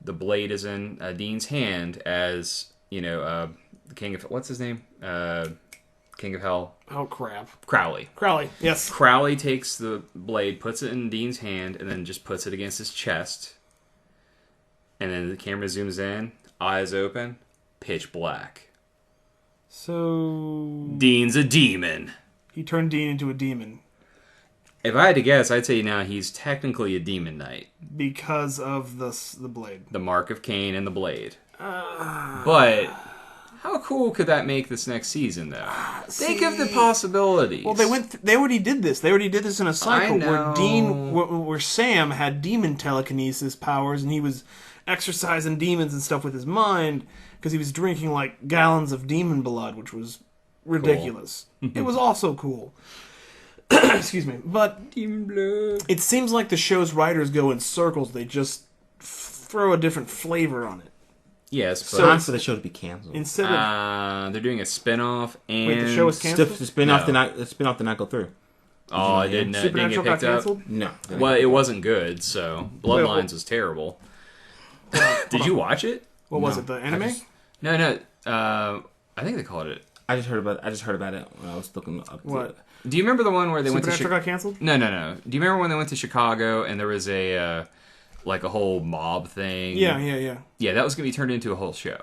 The blade is in Dean's hand as, the King of... What's his name? King of Hell. Oh, crap. Crowley, yes. Crowley takes the blade, puts it in Dean's hand, and then just puts it against his chest. And then the camera zooms in, eyes open, pitch black. So... Dean's a demon. He turned Dean into a demon. If I had to guess, I'd say now he's technically a demon knight. Because of the blade. The mark of Cain and the blade. But how cool could that make this next season, though? Think of the possibilities. Well, they already did this. They already did this in a cycle where Sam had demon telekinesis powers, and he was exorcising demons and stuff with his mind because he was drinking like gallons of demon blood, which was ridiculous. Cool. It was also cool. Excuse me. But demon blood. It seems like the show's writers go in circles. They just throw a different flavor on it. Yes, but... So time for the show to be canceled. Instead of... they're doing a spin-off, and... Wait, the show is canceled? The spin-off did not go through. Oh, I didn't get Supernatural got picked up? canceled? No. Well, it wasn't good, so... Bloodlines was terrible. Did you watch it? What was it, the anime? No. I think they called it... I just heard about it when I was looking up. What? Do you remember the one where they went to... Supernatural got canceled? No. Do you remember when they went to Chicago, and there was a... like a whole mob thing? Yeah. Yeah, that was going to be turned into a whole show.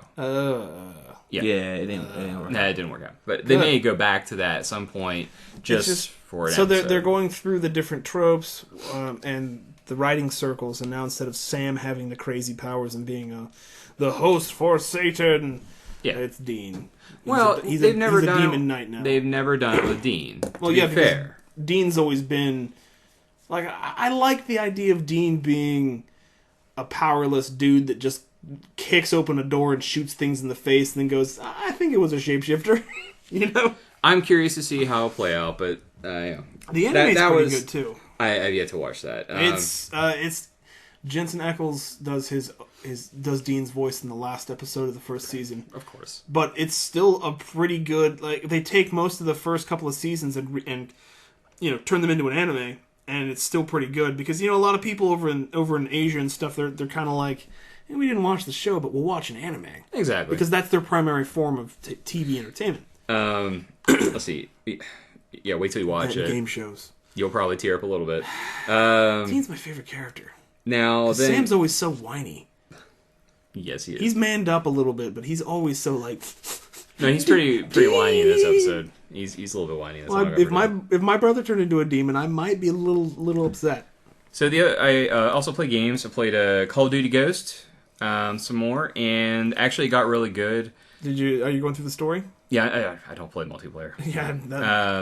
Yeah, it didn't work out. Nah, it didn't work out. But they may go back to that at some point just for an So episode. they're going through the different tropes and the writing circles, and now instead of Sam having the crazy powers and being the host for Satan, it's Dean. They've never done Demon Knight now. They've never done it with Dean. Well, to be fair. Dean's always been... Like, I like the idea of Dean being a powerless dude that just kicks open a door and shoots things in the face and then goes, I think it was a shapeshifter. You know? I'm curious to see how it'll play out, but yeah. The anime's pretty good too. I've yet to watch that. It's Jensen Ackles does Dean's voice in the last episode of the first season. Of course. But it's still a pretty good, like, they take most of the first couple of seasons and turn them into an anime, and it's still pretty good because a lot of people over in Asia and stuff, they're kind of like, we didn't watch the show, but we'll watch an anime. Exactly. Because that's their primary form of TV entertainment. Let's see. Yeah, wait till you watch it. Game shows. You'll probably tear up a little bit. Dean's my favorite character. Now, then... Sam's always so whiny. Yes, he is. He's manned up a little bit, but he's always so like... No, he's pretty whiny in this episode. He's a little bit whiny. If my brother turned into a demon, I might be a little upset. So I also play games. I played Call of Duty Ghost, some more, and actually got really good. Are you going through the story? Yeah, I don't play multiplayer. Yeah,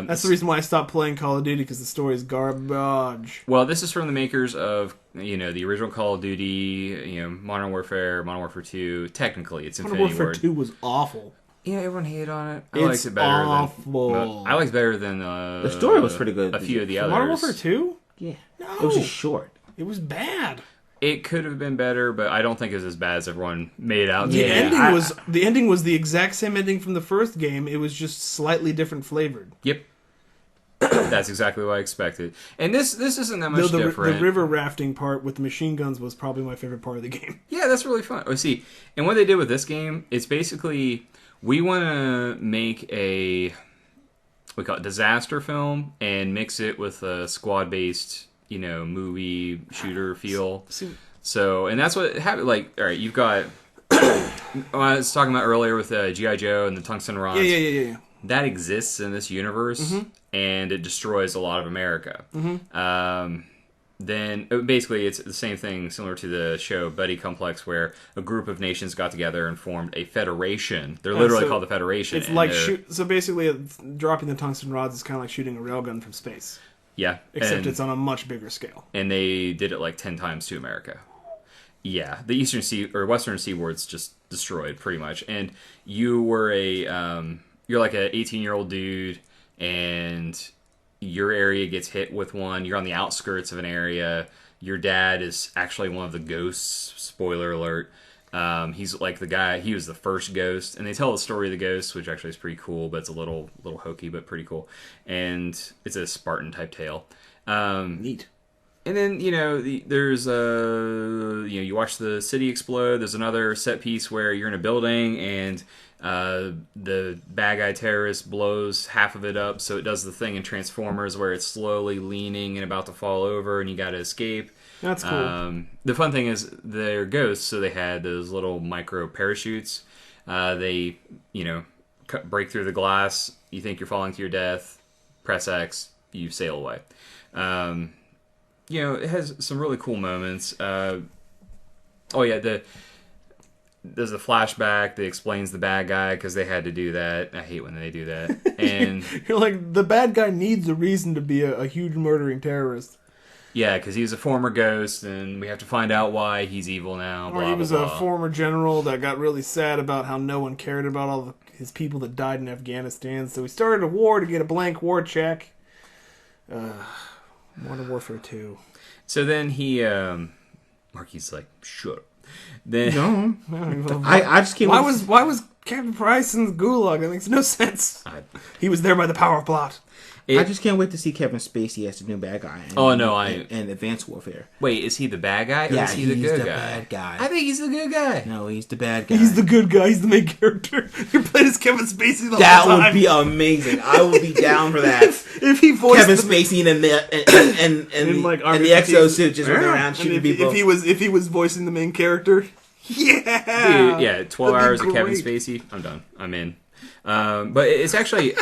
that's the reason why I stopped playing Call of Duty, because the story is garbage. Well, this is from the makers of the original Call of Duty, Modern Warfare, Modern Warfare 2. Technically, it's Infinity Modern Warfare Ward. 2 was awful. Yeah, everyone hated on it. I It's liked it better. awful. I liked it better than the story was pretty good. A few of the others. Modern Warfare 2? Yeah, no, it was just short. It was bad. It could have been better, but I don't think it was as bad as everyone made it out. The ending was the exact same ending from the first game. It was just slightly different flavored. Yep. That's exactly what I expected. And this isn't that much different. The river rafting part with the machine guns was probably my favorite part of the game. Yeah, that's really fun. Oh, see, and what they did with this game, it's basically, we want to make we call it disaster film and mix it with a squad-based, movie shooter feel. So, and that's what happened. Like, all right, you've got, I was talking about earlier with G.I. Joe and the tungsten rods. Yeah. That exists in this universe, and it destroys a lot of America. Then, basically, it's the same thing, similar to the show Buddy Complex, where a group of nations got together and formed a federation. They're literally called the Federation. It's like so basically, dropping the tungsten rods is kind of like shooting a railgun from space. Yeah. Except it's on a much bigger scale. And they did it like 10 times to America. Yeah. The Eastern Sea or Western Seaboard's just destroyed pretty much. And you were you're like an 18-year-old dude, and your area gets hit with one. You're on the outskirts of an area. Your dad is actually one of the ghosts. Spoiler alert. He's like the guy, he was the first ghost, and they tell the story of the ghost, which actually is pretty cool, but it's a little hokey, but pretty cool. And it's a Spartan type tale. Neat. And then, there's you watch the city explode. There's another set piece where you're in a building, and the bad guy terrorist blows half of it up, so it does the thing in Transformers where it's slowly leaning and about to fall over, and you got to escape. That's cool. The fun thing is they're ghosts, so they had those little micro parachutes. They, break through the glass. You think you're falling to your death. Press X, you sail away. It has some really cool moments. There's a flashback that explains the bad guy because they had to do that. I hate when they do that. And you're like, the bad guy needs a reason to be a huge murdering terrorist. Yeah, because he was a former ghost, and we have to find out why he's evil now. Or he was a former general that got really sad about how no one cared about all his people that died in Afghanistan, so he started a war to get a blank war check. Modern Warfare 2. So then he Marquis like, shut up. Then no, I just can't. Why was Captain Price in the gulag? That makes no sense. He was there by the power of plot. I just can't wait to see Kevin Spacey as the new bad guy. In Advanced Warfare. Wait, is he the bad guy? Or yeah, is he the good guy? Bad guy. I think he's the good guy. No, he's the bad guy. He's the good guy. He's the main character. He played as Kevin Spacey the whole time. That would be amazing. I would be down for that. if he voiced Kevin Spacey and the exosuit just running around shooting people. If he was voicing the main character, Dude, yeah, 12 hours of Kevin Spacey. I'm done. I'm in. But it's actually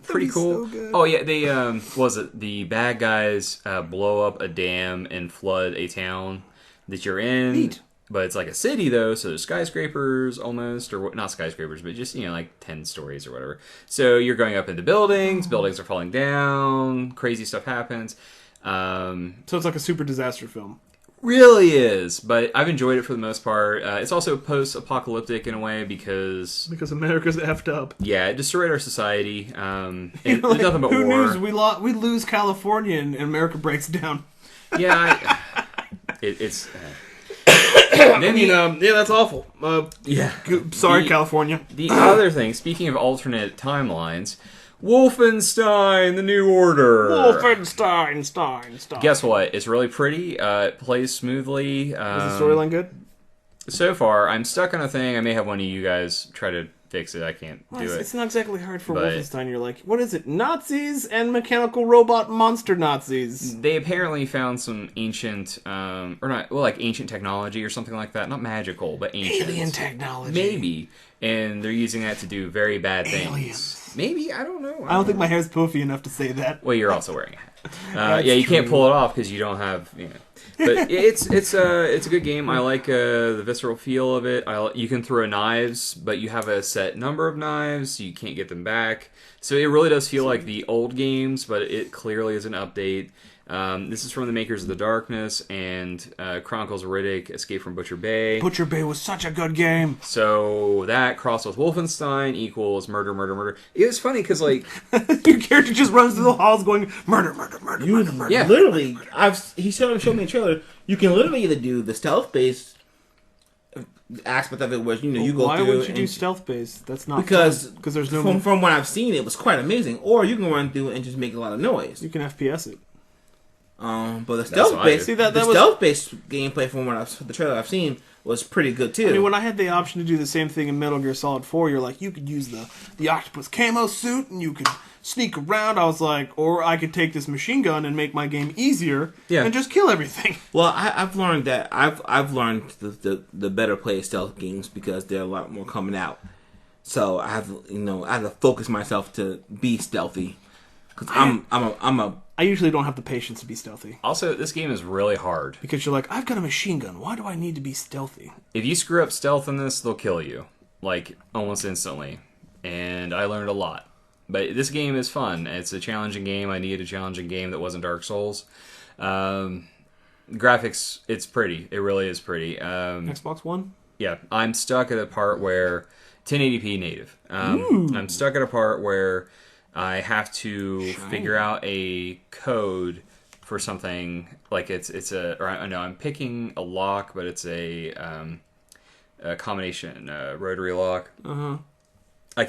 pretty cool. So oh yeah, they the bad guys blow up a dam and flood a town that you're in. Neat. But it's like a city though, so there's skyscrapers almost, or not skyscrapers, but just like 10 stories or whatever. So you're going up into buildings. Buildings are falling down. Crazy stuff happens. So it's like a super disaster film. Really is, but I've enjoyed it for the most part. It's also post-apocalyptic in a way because America's effed up. Yeah, it destroyed our society. And like, there's nothing but who war. Knew we lose California and America breaks down. Yeah, it's. Yeah, that's awful. Yeah, sorry, California. The other thing, speaking of alternate timelines. Wolfenstein: The New Order. Wolfenstein. Guess what? It's really pretty. It plays smoothly. Is the storyline good? So far, I'm stuck on a thing. I may have one of you guys try to fix it. I can't do it. It's not exactly hard for Wolfenstein. You're like, what is it? Nazis and mechanical robot monster Nazis. They apparently found some ancient, ancient technology or something like that. Not magical, but ancient. Alien technology. Maybe. And they're using that to do very bad things. Aliens. Maybe, I don't know. I don't think my hair's poofy enough to say that. Well, you're also wearing a hat. You can't pull it off because you don't have. But it's a good game. I like the visceral feel of it. You can throw knives, but you have a set number of knives. So you can't get them back. So it really does feel like the old games, but it clearly is an update. This is from the makers of The Darkness and Chronicles of Riddick, Escape from Butcher Bay. Butcher Bay was such a good game. So that crossed with Wolfenstein equals murder, murder, murder. It was funny because like your character just runs through the halls going murder, murder, murder, murder, murder. Yeah, literally. He showed me a trailer. You can literally either do the stealth-based aspect of it, where you go why through. Why would you do stealth-based? That's not because there's no from what I've seen, it was quite amazing. Or you can run through it and just make a lot of noise. You can FPS it. But the stealth-based, stealth-based gameplay from the trailer I've seen was pretty good too. I mean, when I had the option to do the same thing in Metal Gear Solid 4, you're like, you could use the octopus camo suit and you could sneak around. I was like, or I could take this machine gun and make my game easier and just kill everything. Well, I've learned that I've learned the better play stealth games because there are a lot more coming out. So I have to focus myself to be stealthy because I usually don't have the patience to be stealthy. Also, this game is really hard. Because you're like, I've got a machine gun. Why do I need to be stealthy? If you screw up stealth in this, they'll kill you. Like, almost instantly. And I learned a lot. But this game is fun. It's a challenging game. I needed a challenging game that wasn't Dark Souls. Graphics, it's pretty. It really is pretty. Xbox One? Yeah. I'm stuck at a part where... 1080p native. I'm stuck at a part where... I have to figure out a code for something like I'm picking a lock, but it's a combination rotary lock. I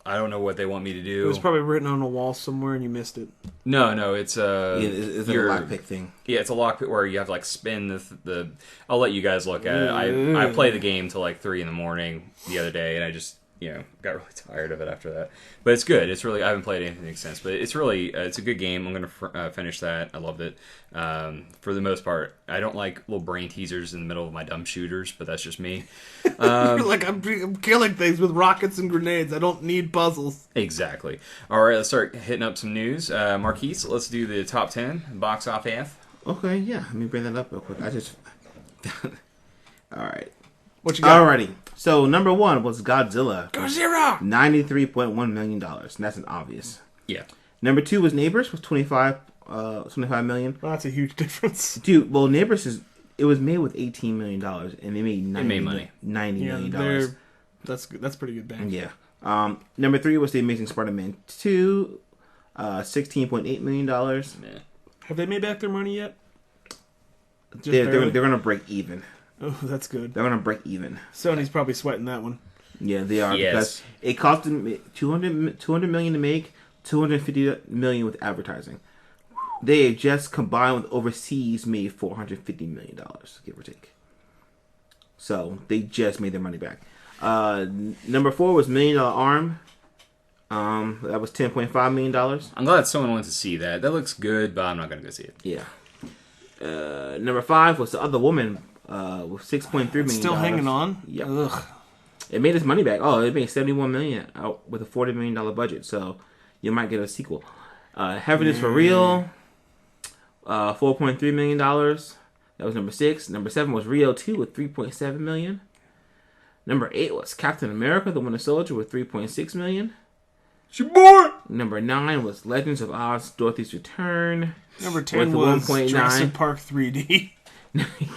don't know what they want me to do. It was probably written on a wall somewhere and you missed it. No, it's it's a lockpick thing. Yeah, it's a lockpick where you have to like spin the. I'll let you guys look at it. I played the game till like 3 a.m. the other day, and I just got really tired of it after that. But it's good. It's really I haven't played anything since, but it's really it's a good game. I'm gonna finish that. I loved it. For the most part, I don't like little brain teasers in the middle of my dumb shooters, but that's just me. You're like I'm killing things with rockets and grenades. I don't need puzzles. Exactly. All right, let's start hitting up some news. Marquise, let's do the top 10 box office. Okay, yeah. Let me bring that up real quick. I just all right. What you got? Alrighty. So number 1 was Godzilla. $93.1 million. And that's an obvious. Yeah. Number 2 was Neighbors with 25 million. Well, that's a huge difference. Dude, well Neighbors it was made with $18 million and they made $90 million. That's pretty good bang. Yeah. Number 3 was The Amazing Spider-Man 2, $16.8 million. Have they made back their money yet? they're going to break even. Oh, that's good. They're going to break even. Sony's probably sweating that one. Yeah, they are because it cost them $200 million to make, $250 million with advertising. They have just combined with overseas made $450 million, give or take. So they just made their money back. Number 4 was $1 Million Arm. That was $10.5 million. I'm glad someone went to see that. That looks good, but I'm not going to go see it. Yeah. Number 5 was The Other Woman with $6.3 million. Still hanging on? Yeah. Ugh. It made its money back. Oh, it made $71 million out with a $40 million budget. So you might get a sequel. Heaven is for Real. $4.3 million. That was number 6. Number 7 was Rio 2 with $3.7 million. Number 8 was Captain America: The Winter Soldier with $3.6 million. Number 9 was Legends of Oz: Dorothy's Return. Number 10 was Jurassic Park 3D.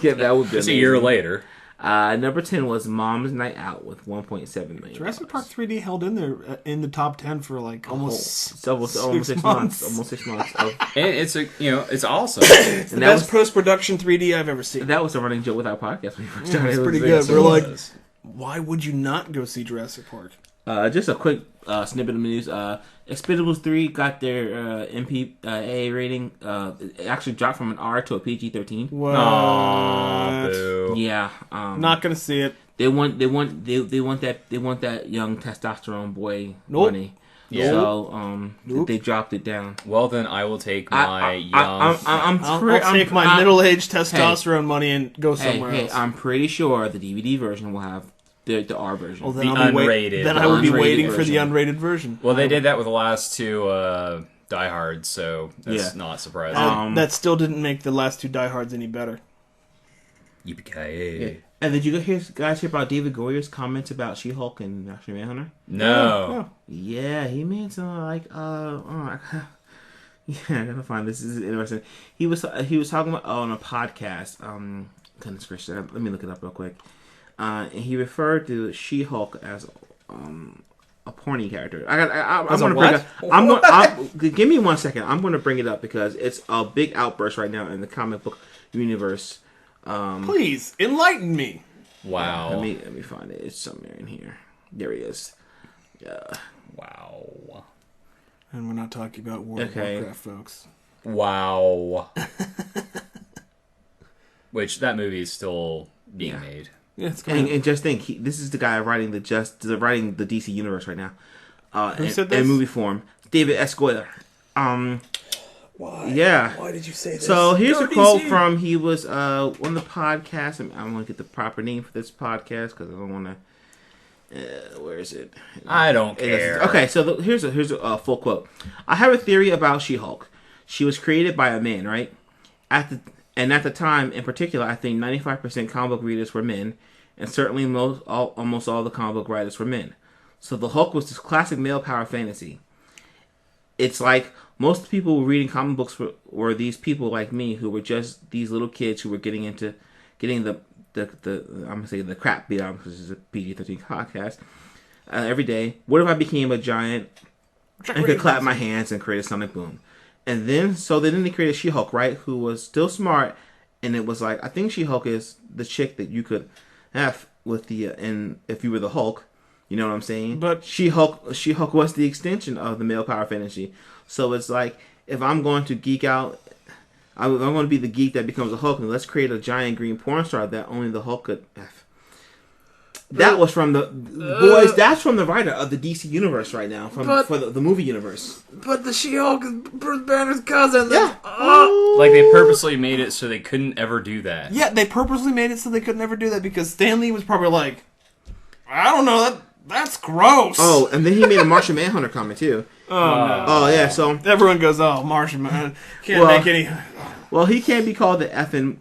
Yeah, that would be a year later. Number 10 was Mom's Night Out with $1.7 million. Jurassic Park 3D held in there in the top 10 for like almost 6 months. Almost 6 months. And it's awesome. It's the best post-production 3D I've ever seen. That was a running joke with our podcast when we first started. It's pretty good. We're like, why would you not go see Jurassic Park? Just a quick snippet of news. Expendables 3 got their MPAA rating. It actually dropped from an R to a PG-13. What? Aww, boo. Yeah. Not gonna see it. They want that young testosterone boy money. Yeah. So they dropped it down. Well, then I will take my I'll take my middle-aged testosterone money and go somewhere else. I'm pretty sure the DVD version will have the R version. Well, then unrated. Then I would be waiting for the unrated version. Well, they did that with the last 2 Die Hards, so that's not surprising. That still didn't make the last 2 Die Hards any better. Yippee-ki-yay. Yeah. And did you guys hear about David Goyer's comments about She-Hulk and Martian Manhunter? No. Yeah, he made something like yeah, I gotta find this. This is interesting. He was talking about on a podcast. Goodness gracious, let me look it up real quick. And he referred to She-Hulk as a porny character. I'm gonna bring it. Give me 1 second. I'm gonna bring it up because it's a big outburst right now in the comic book universe. Please enlighten me. Wow. Let me find it. It's somewhere in here. There he is. Wow. And we're not talking about World of Warcraft, folks. Wow. Which that movie is still being made. Yeah, it's and just think, this is the guy writing the DC universe right now. Who said this? In movie form, David S. Goyer. Why? Yeah. Why did you say this? So here's a quote from he was on the podcast. I'm going to get the proper name for this podcast because I don't want to. Where is it? I don't care. Okay, so here's a full quote. I have a theory about She-Hulk. She was created by a man, right? At the time, in particular, I think 95% comic book readers were men, and certainly almost all the comic book writers were men. So the Hulk was this classic male power fantasy. It's like most people reading comic books were these people like me who were just these little kids who were getting the I'm gonna say the crap beat out because it's a PG-13 podcast every day. What if I became a giant and could clap my hands and create a sonic boom? And then they created She-Hulk, right? Who was still smart, and it was like I think She-Hulk is the chick that you could have with the and if you were the Hulk, you know what I'm saying? But She-Hulk was the extension of the male power fantasy. So it's like if I'm going to geek out, I'm going to be the geek that becomes a Hulk, and let's create a giant green porn star that only the Hulk could have. That was from the boys. That's from the writer of the DC universe right now, for the movie universe. But the She-Hulk is Bruce Banner's cousin. Yeah, like they purposely made it so they couldn't ever do that. Yeah, they purposely made it so they could never do that because Stan Lee was probably like, I don't know, that's gross. Oh, and then he made a Martian Manhunter comic too. No. Oh yeah, so everyone goes, "Oh, Martian Man can't make any." Well, he can't be called the effing.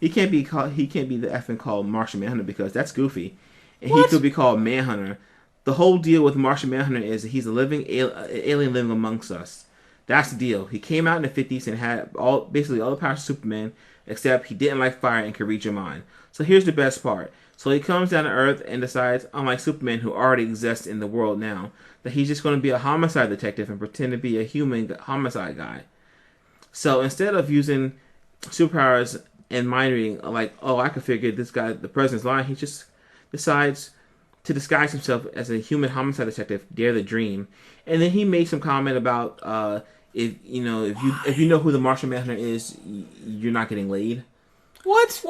He can't be the effing called Martian Manhunter because that's goofy, and he could be called Manhunter. The whole deal with Martian Manhunter is that he's a living alien living amongst us. That's the deal. He came out in the 50s and had basically all the powers of Superman, except he didn't like fire and could read your mind. So here's the best part. So he comes down to Earth and decides, unlike Superman, who already exists in the world now, that he's just going to be a homicide detective and pretend to be a human homicide guy. So instead of using superpowers and mind reading, like, oh, I could figure this guy, the president's lying. He just decides to disguise himself as a human homicide detective, dare the dream. And then he made some comment about if you know who the Martian Manhunter is, you're not getting laid. What?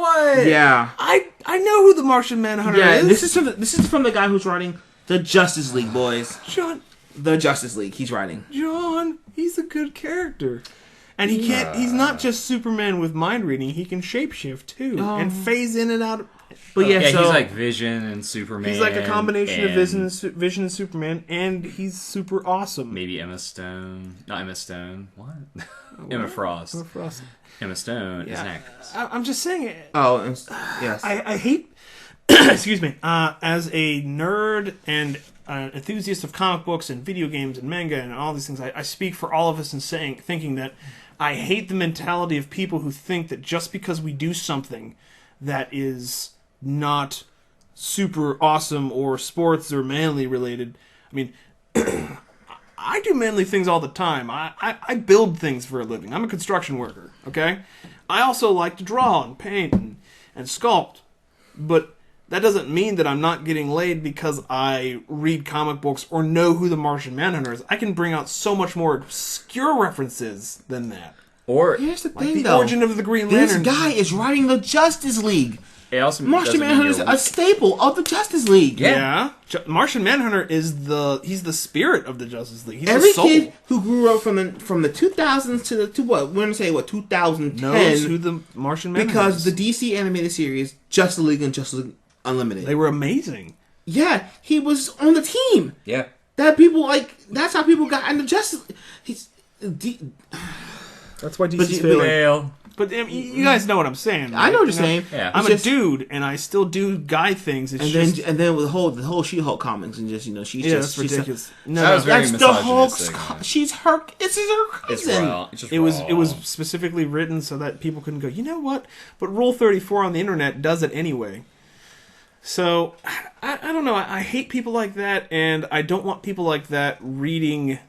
Yeah, I know who the Martian Manhunter is. This is from the guy who's writing the Justice League, boys. John, the Justice League. He's writing. John, he's a good character. And he can't. He's not just Superman with mind reading. He can shapeshift too, and phase in and out. But so he's like Vision and Superman. He's like a combination of Vision and Superman, and he's super awesome. Maybe Emma Stone. Not Emma Stone. What? Emma Frost. Emma Stone is an actress. I'm just saying it. Oh, yes. I hate. Excuse me. As a nerd and enthusiast of comic books and video games and manga and all these things, I speak for all of us in thinking that I hate the mentality of people who think that just because we do something that is not super awesome or sports or manly related. I mean, I do manly things all the time. I build things for a living. I'm a construction worker, okay? I also like to draw and paint and sculpt. But that doesn't mean that I'm not getting laid because I read comic books or know who the Martian Manhunter is. I can bring out so much more obscure references than that. Or here's the like thing, the origin of the Green Lantern. This guy is writing the Justice League. It also Martian Manhunter is a staple of the Justice League. Yeah. Martian Manhunter is he's the spirit of the Justice League. He's Every the soul. kid who grew up from the 2000s to what we're gonna say 2010 knows who the Martian Manhunter because is. the DC animated series Justice League and Justice League Unlimited. They were amazing. Yeah, he was on the team. Yeah. That people that's how people got into Justice. That's why DC's failing. Fail. But you guys know what I'm saying. Right? I know what you're saying. Yeah. I'm a dude, and I still do guy things. It's and then with the whole She-Hulk comics, and just she's that's ridiculous. That was very that's the Hulk's. misogynistic. She's her. This is her cousin. It's just It was specifically written so that people couldn't go, you know what? But Rule 34 on the internet does it anyway. So I don't know. I hate people like that, and I don't want people like that reading.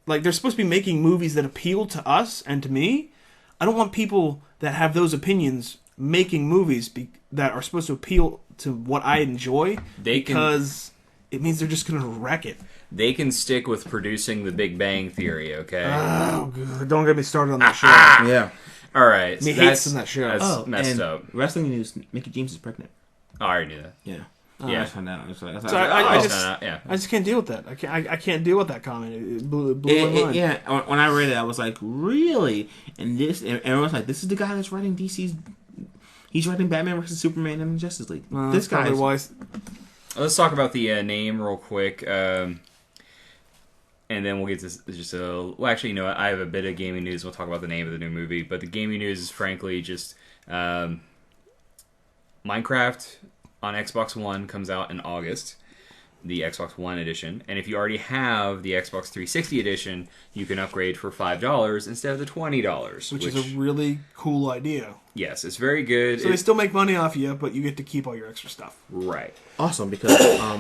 Like, they're supposed to be making movies that appeal to us and to me. I don't want people that have those opinions making movies that are supposed to appeal to what I enjoy because it means they're just going to wreck it. They can stick with producing The Big Bang Theory, okay? Oh, God. Don't get me started on that show. Yeah. All right. Me hates in that show. That's messed up. Wrestling news: Mickey James is pregnant. Oh, I already knew that. Yeah. Yeah. I found out. I just can't deal with that. I can't deal with that comment. It blew my mind. Yeah, when I read it, I was like, really? And everyone's like, this is the guy that's writing DC's. He's writing Batman vs Superman and Justice League. This guy. Let's talk about the name real quick, and then we'll get to just a. Well, actually, you know what? I have a bit of gaming news. We'll talk about the name of the new movie, but the gaming news is frankly just Minecraft on Xbox One comes out in August, the Xbox One edition. And if you already have the Xbox 360 edition, you can upgrade for $5 instead of the $20. Which is a really cool idea. Yes, it's very good. So they still make money off you, but you get to keep all your extra stuff. Right. Awesome, because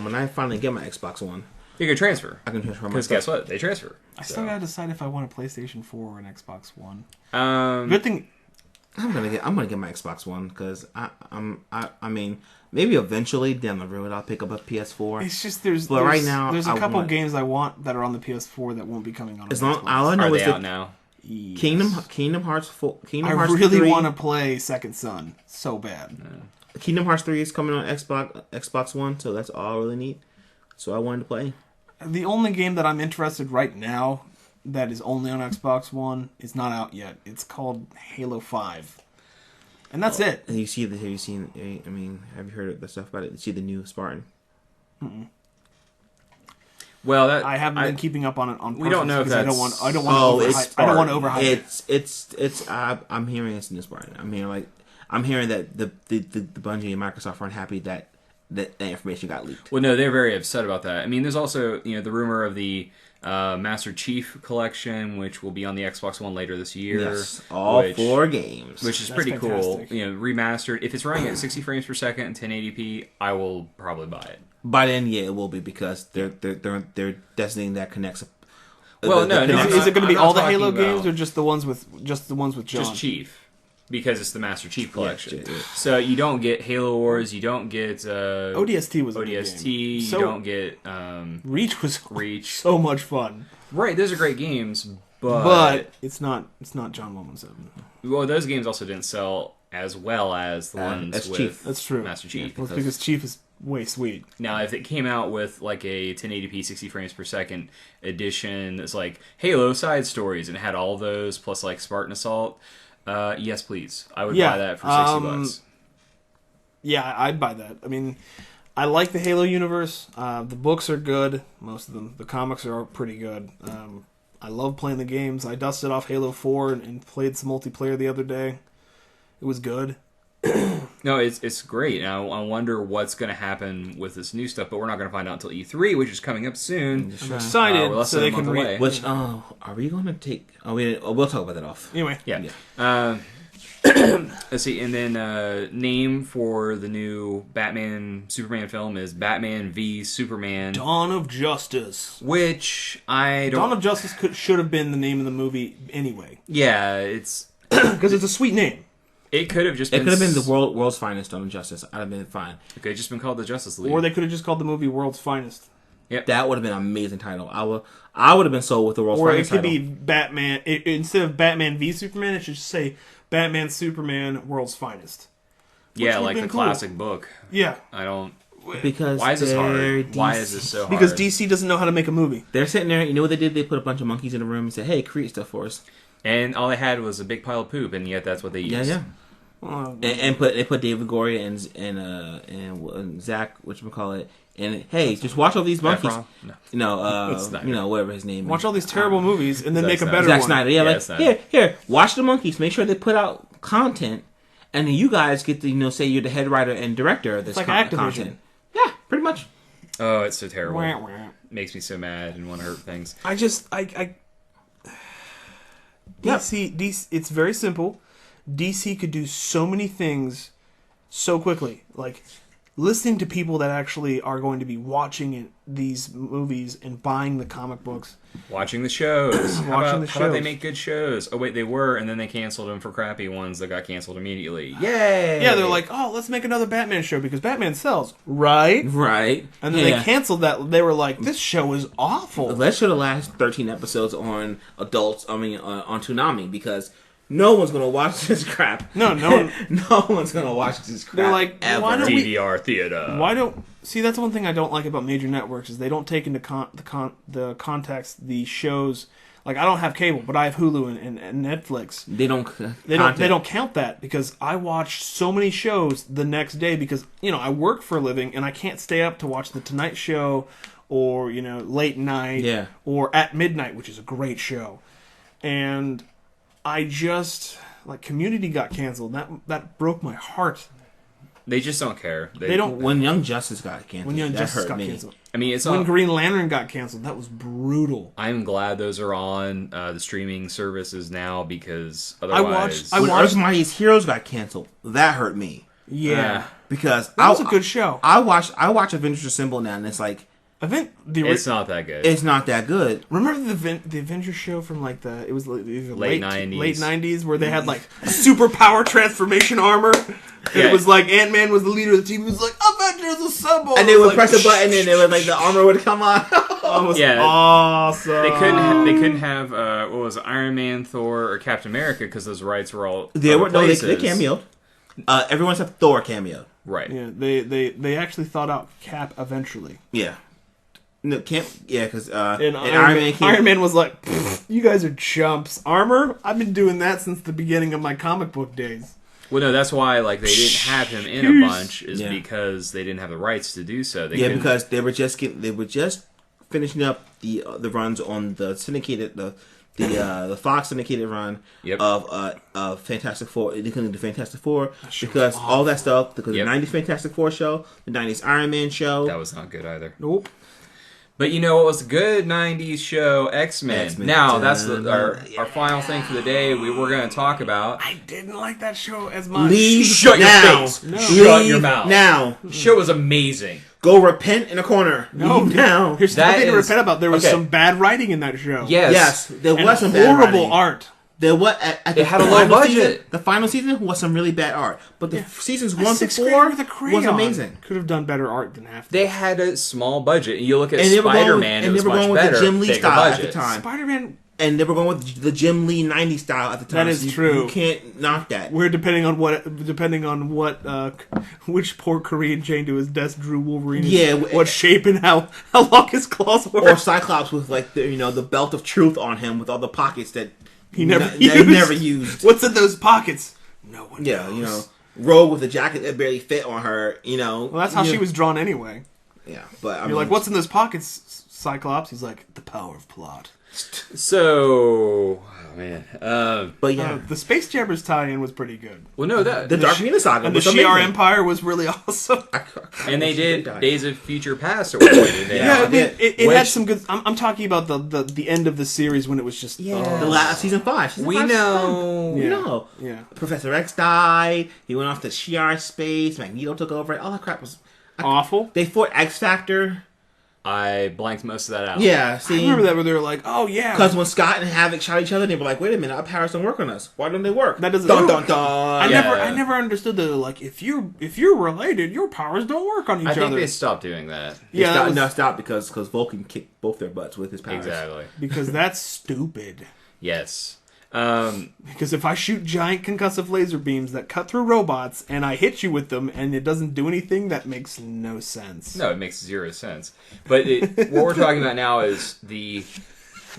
when I finally get my Xbox One, you can transfer. I can transfer my Because guess what? They transfer. I still gotta decide if I want a PlayStation 4 or an Xbox One. Good thing... I'm gonna get my Xbox One because I mean maybe eventually down the road I'll pick up a PS4. It's just right now there's a couple games I want that are on the PS4 that won't be coming on. All I know is out now. Yes. Kingdom Hearts 4. I really want to play Second Son so bad. Kingdom Hearts 3 is coming on Xbox One, so that's all I really need. So I wanted to play. The only game that I'm interested right now that is only on Xbox One is not out yet. It's called Halo 5. And that's it. And have you seen, I mean, have you heard the stuff about it? You see the new Spartan? Mm-mm. Well, I haven't been keeping up on it on purpose. We don't know if that's... I don't want to overhype it. I'm hearing it's new Spartan. I'm hearing that the Bungie and Microsoft aren't happy that information got leaked. Well, no, they're very upset about that. I mean, there's also the rumor of the Master Chief Collection, which will be on the Xbox One later this year. Yes, all 4 games, which is pretty fantastic. Cool. Remastered. If it's running at 60 frames per second and 1080p, I will probably buy it. By then, yeah, it will be because they're designating that connects. Well, is it going to be all the Halo games or just the ones with John? Just Chief. because it's the Master Chief Collection. Yeah. So you don't get Halo Wars, you don't get ODST was a good ODST, game. you don't get Reach was Reach. so much fun. Right, those are great games, but it's not John 117. Well, those games also didn't sell as well as the ones that's with Chief. That's true. Master Chief. Well, because Chief is way sweet. Now, if it came out with like a 1080p 60 frames per second edition that's like Halo side stories and it had all those plus like Spartan Assault, yes, please. I would buy that for $60. Yeah, I'd buy that. I mean, I like the Halo universe. The books are good, most of them. The comics are pretty good. I love playing the games. I dusted off Halo 4 and played some multiplayer the other day. It was good. No, it's great. And I wonder what's going to happen with this new stuff, but we're not going to find out until E3, which is coming up soon. I'm excited less so than they a month can away. Which are we going to take? We'll talk about that off. Anyway, Yeah. Let's see, and then name for the new Batman Superman film is Batman v Superman: Dawn of Justice. which I don't. Dawn of Justice should have been the name of the movie anyway, Yeah, it's because it's a sweet name. it could have just It been could have been the world's finest Dawn of Justice. I'd have been fine. It could have just been called the Justice League. Or they could have just called the movie World's Finest. That would have been an amazing title. I would have been sold with the world's Or it finest could title. be Batman. Instead of Batman v Superman, it should just say Batman Superman World's Finest. yeah, would've like been the cool. classic book. Yeah, I don't. Because Why is this they're hard? Why DC. is this so hard? because DC doesn't know how to make a movie. They're sitting there. You know what they did? They put a bunch of monkeys in a room and said, "Hey, create stuff for us." And all they had was a big pile of poop, and yet that's what they used. Yeah. And they put David Goria and Zach, whatchamacallit, and hey, just watch all these monkeys. No. Whatever his name is. Watch all these terrible movies and then Zack make a Snyder. better Zack one. Snyder. Yeah, like Snyder. here, watch the monkeys. Make sure they put out content, and then you guys get to say you're the head writer and director of this It's like Activision. content. Yeah, pretty much. Oh, it's so terrible. Wah, wah. Makes me so mad and want to hurt things. DC, it's very simple. DC could do so many things so quickly. Like, listening to people that actually are going to be watching these movies and buying the comic books. Watching the shows. How about they shows. make good shows? Oh, wait, they were, and then they canceled them for crappy ones that got canceled immediately. Yay! Yeah, they're like, oh, let's make another Batman show because Batman sells. Right? Right. And then they canceled that. They were like, this show is awful. Let's show the last 13 episodes on adults. on Toonami, because no one's gonna watch this crap. No one. No one's gonna watch this crap. They're like, ever. why don't we... DVR theater. Why don't... See, that's one thing I don't like about major networks is they don't take into the context the shows. Like, I don't have cable, but I have Hulu and Netflix. They don't count that because I watch so many shows the next day because I work for a living and I can't stay up to watch the Tonight Show or late night or At Midnight, which is a great show. And I just Community got canceled. That broke my heart. They just don't care. They don't. When Young Justice got canceled, When Young that Justice hurt got me. canceled. I mean, when Green Lantern got canceled, that was brutal. I'm glad those are on the streaming services now because otherwise... When Earth Mightiest Heroes got canceled, that hurt me. Yeah. Because that was a good show. I watch Avengers Assemble now, and it's like... It's not that good. It's not that good. Remember the Avengers show from late 90s. Late 90s where they had super power transformation armor? It was like Ant-Man was the leader of the team. He was like, Avengers Assemble! And they would press a button and the armor would come on. Awesome. They couldn't have what was it, Iron Man, Thor, or Captain America because those rights were all they cameoed. Everyone except Thor cameoed. Right. Yeah, they actually thought out Cap eventually. Yeah. No, because Iron Man was like, you guys are chumps. Armor? I've been doing that since the beginning of my comic book days. Well, no, that's why they didn't have him in a bunch because they didn't have the rights to do so. Because they were just finishing up the runs on the syndicated the Fox syndicated run of Fantastic Four, including the Fantastic Four, because all that stuff, because the 90s Fantastic Four show, the 90s Iron Man show. That was not good either. Nope. But you know what was a good 90s show? X-Men. Now, that's our final thing for the day we were going to talk about. I didn't like that show as much. Shut your face. No. Shut your mouth. Now. The show was amazing. Go repent in a corner. No. Now. Here's nothing to repent about. There was some bad writing in that show. Yes. There was some bad writing. horrible art. It had a low budget. The final season was some really bad art, but the seasons 1 to 4 was amazing. Could have done better art than half. They had a small budget. You look at Spider-Man; it was much better. The Jim Lee bigger style budget. at the time. Spider-Man. And they were going with the Jim Lee 90s style at the time. That is true. You can't knock that. We're depending on which poor Korean chain to his desk drew Wolverine. Yeah, what shape and how long his claws were. Or Cyclops with like the belt of truth on him with all the pockets that he never used. What's in those pockets? No one knows. Rogue with a jacket that barely fit on her. Well, that's how she was drawn anyway. Yeah, but you're like, what's in those pockets, Cyclops? He's like, the power of plot. So, man, but yeah, the Space Jammers tie-in was pretty good. Well, no, the Dark Phoenix saga and the Shi'ar Empire was really awesome. And they did Days of Future Past at one point. It had some good. I'm talking about the end of the series when it was just the last season 5. We know. Yeah. Professor X died. He went off to Shi'ar space. Magneto took over. All that crap was awful. They fought X Factor. I blanked most of that out. Yeah, see, I remember that where they were like, "Oh yeah," because when Scott and Havoc shot each other, they were like, "Wait a minute, our powers don't work on us. Why don't they work?" That doesn't. Dun, dun, dun. I never understood that. Like, if you're related, your powers don't work on each other. I think they stopped doing that. They stopped because Vulcan kicked both their butts with his powers. Exactly. Because that's stupid. Yes. Because if I shoot giant concussive laser beams that cut through robots and I hit you with them and it doesn't do anything, that makes no sense. No, it makes zero sense. But what we're talking about now is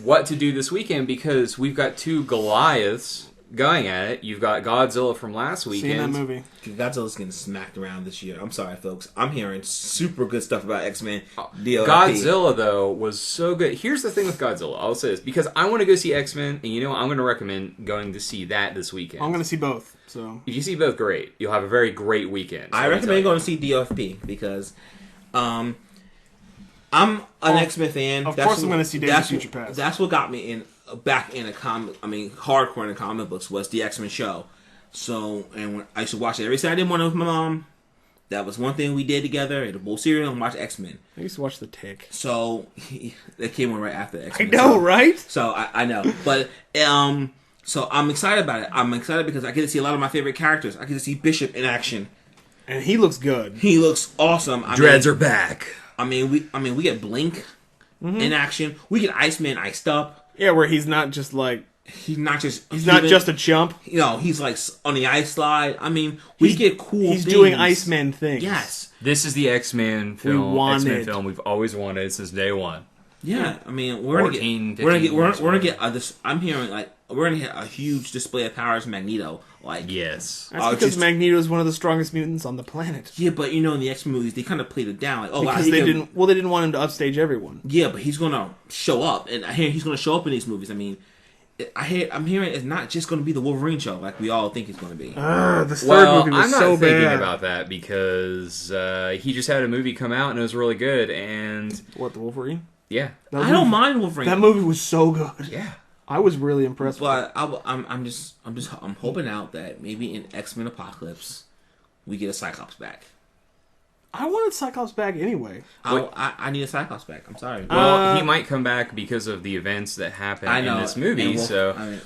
what to do this weekend, because we've got 2 Goliaths going at it. You've got Godzilla from last weekend. Seen that movie. Godzilla's getting smacked around this year. I'm sorry, folks. I'm hearing super good stuff about X-Men. Godzilla, though, was so good. Here's the thing with Godzilla. I'll say this. Because I want to go see X-Men, and I'm going to recommend going to see that this weekend. I'm going to see both. So if you see both, great. You'll have a very great weekend. I recommend going to see DFP because I'm an X-Men fan. Of course I'm going to see Days of Future Past. That's what got me back in a comic. I mean, hardcore in the comic books was the X-Men show. So, and when I used to watch it every Saturday morning with my mom. That was one thing we did together. Ate a bowl of cereal and watch X-Men. I used to watch The Tick. So, that came on right after X-Men. I know, right? So, I know. But, so I'm excited about it. I'm excited because I get to see a lot of my favorite characters. I get to see Bishop in action. And he looks good. He looks awesome. Dreads are back. We get Blink in action. We get Iceman iced up. Yeah, where he's not just like... He's not just a chump. He's like on the ice slide. We get cool He's things. doing Iceman things. Yes. This is the X-Men film. X-Men film we've always wanted since day one. Yeah, we're gonna get this. I'm hearing we're gonna get a huge display of powers of Magneto. Yes, that's because Magneto is one of the strongest mutants on the planet. Yeah, but in the X movies they kind of played it down because they didn't want him to upstage everyone. Yeah, but he's gonna show up, and I hear he's gonna show up in these movies. I'm hearing it's not just going to be the Wolverine show like we all think it's going to be. The third movie was I'm not so thinking bad. about that because he just had a movie come out and it was really good. And what, the Wolverine? Yeah, I don't mind Wolverine. That movie was so good. Yeah, I was really impressed. But I'm hoping out that maybe in X-Men Apocalypse we get a Cyclops back. I wanted Cyclops back anyway. I need a Cyclops back. I'm sorry. Well, he might come back because of the events that happen in this movie.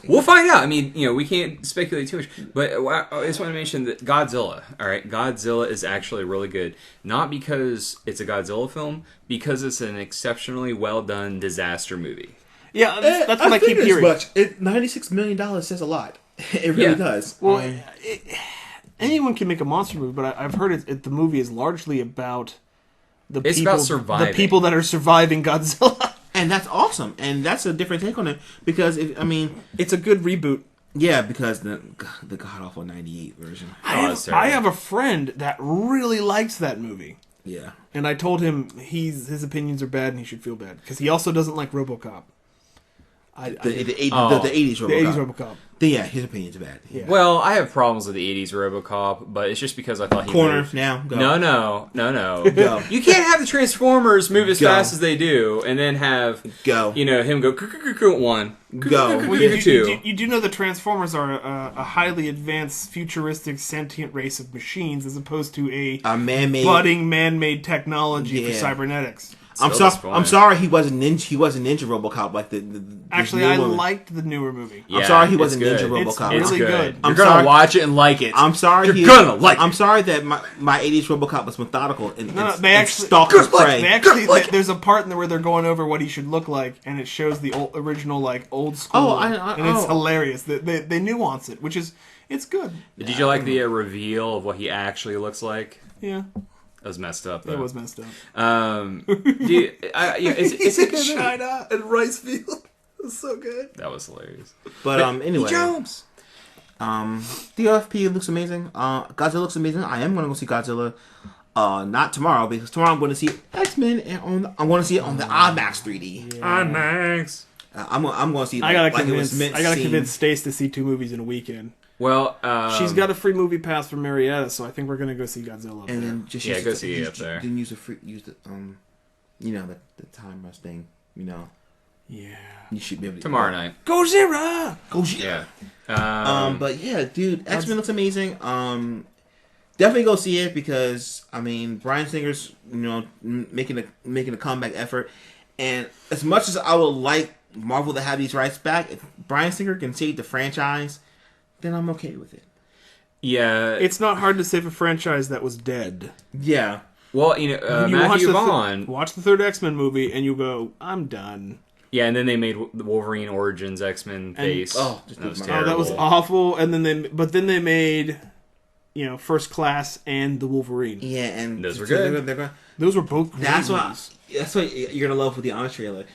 We'll find out. We can't speculate too much. But I just want to mention that Godzilla. All right, Godzilla is actually really good. Not because it's a Godzilla film, because it's an exceptionally well done disaster movie. Yeah, that's what I keep hearing. $96 million says a lot. It really does. Well, anyone can make a monster movie, but I've heard the movie is largely about about surviving. The people that are surviving Godzilla. And that's awesome. And that's a different take on it. Because, it's a good reboot. Yeah, because the god-awful 98 version. I have a friend that really likes that movie. Yeah. And I told him his opinions are bad and he should feel bad. Because he also doesn't like RoboCop. The 80s RoboCop. The 80s RoboCop. Yeah, his opinion's bad. Yeah. Well, I have problems with the 80s RoboCop, but it's just because I thought he moved. Now, go. No. Go. You can't have the Transformers move as fast as they do, and then have him go one. Go. You do know the Transformers are a highly advanced, futuristic, sentient race of machines, as opposed to a man-made, budding man-made technology for cybernetics. I'm sorry he wasn't Ninja. He wasn't Ninja RoboCop like the Actually, I liked the newer movie. I'm sorry he wasn't Ninja RoboCop. It's really good. You're gonna watch it and like it. I'm sorry. You're gonna like it. I'm sorry that my 80s RoboCop was methodical and they actually stalked his prey. There's a part in there where they're going over what he should look like, and it shows the original like old school. And it's hilarious. They nuance it, which is it's good. Did you like the reveal of what he actually looks like? Yeah. That was messed up, though. It was messed up. It's a good China and rice field. It was so good. That was hilarious. But anyway. He jumps. The OFP looks amazing. Godzilla looks amazing. I am going to go see Godzilla. Not tomorrow, because tomorrow I'm going to see X-Men, and I'm going to see it on the IMAX 3D. Yeah. IMAX. I'm going to see it I gotta convince Stace to see 2 movies in a weekend. Well, she's got a free movie pass from Marietta, so I think we're gonna go see Godzilla. And then just go see it up there. Then use the the time rush thing. Yeah. You should be able to tomorrow night. Gojira. Yeah. But yeah, dude, X-Men looks amazing. Definitely go see it because Bryan Singer's making a comeback effort, and as much as I would like Marvel to have these rights back, if Bryan Singer can save the franchise, then I'm okay with it. Yeah. It's not hard to save a franchise that was dead. Yeah. Well, Matthew Vaughn... watch the 3rd X-Men movie and you go, I'm done. Yeah, and then they made the Wolverine Origins X-Men face. That was terrible. That was awful. And then they made, First Class and the Wolverine. Yeah, and... those were good. Those were both great movies. That's what you're going to love with the honest trailer.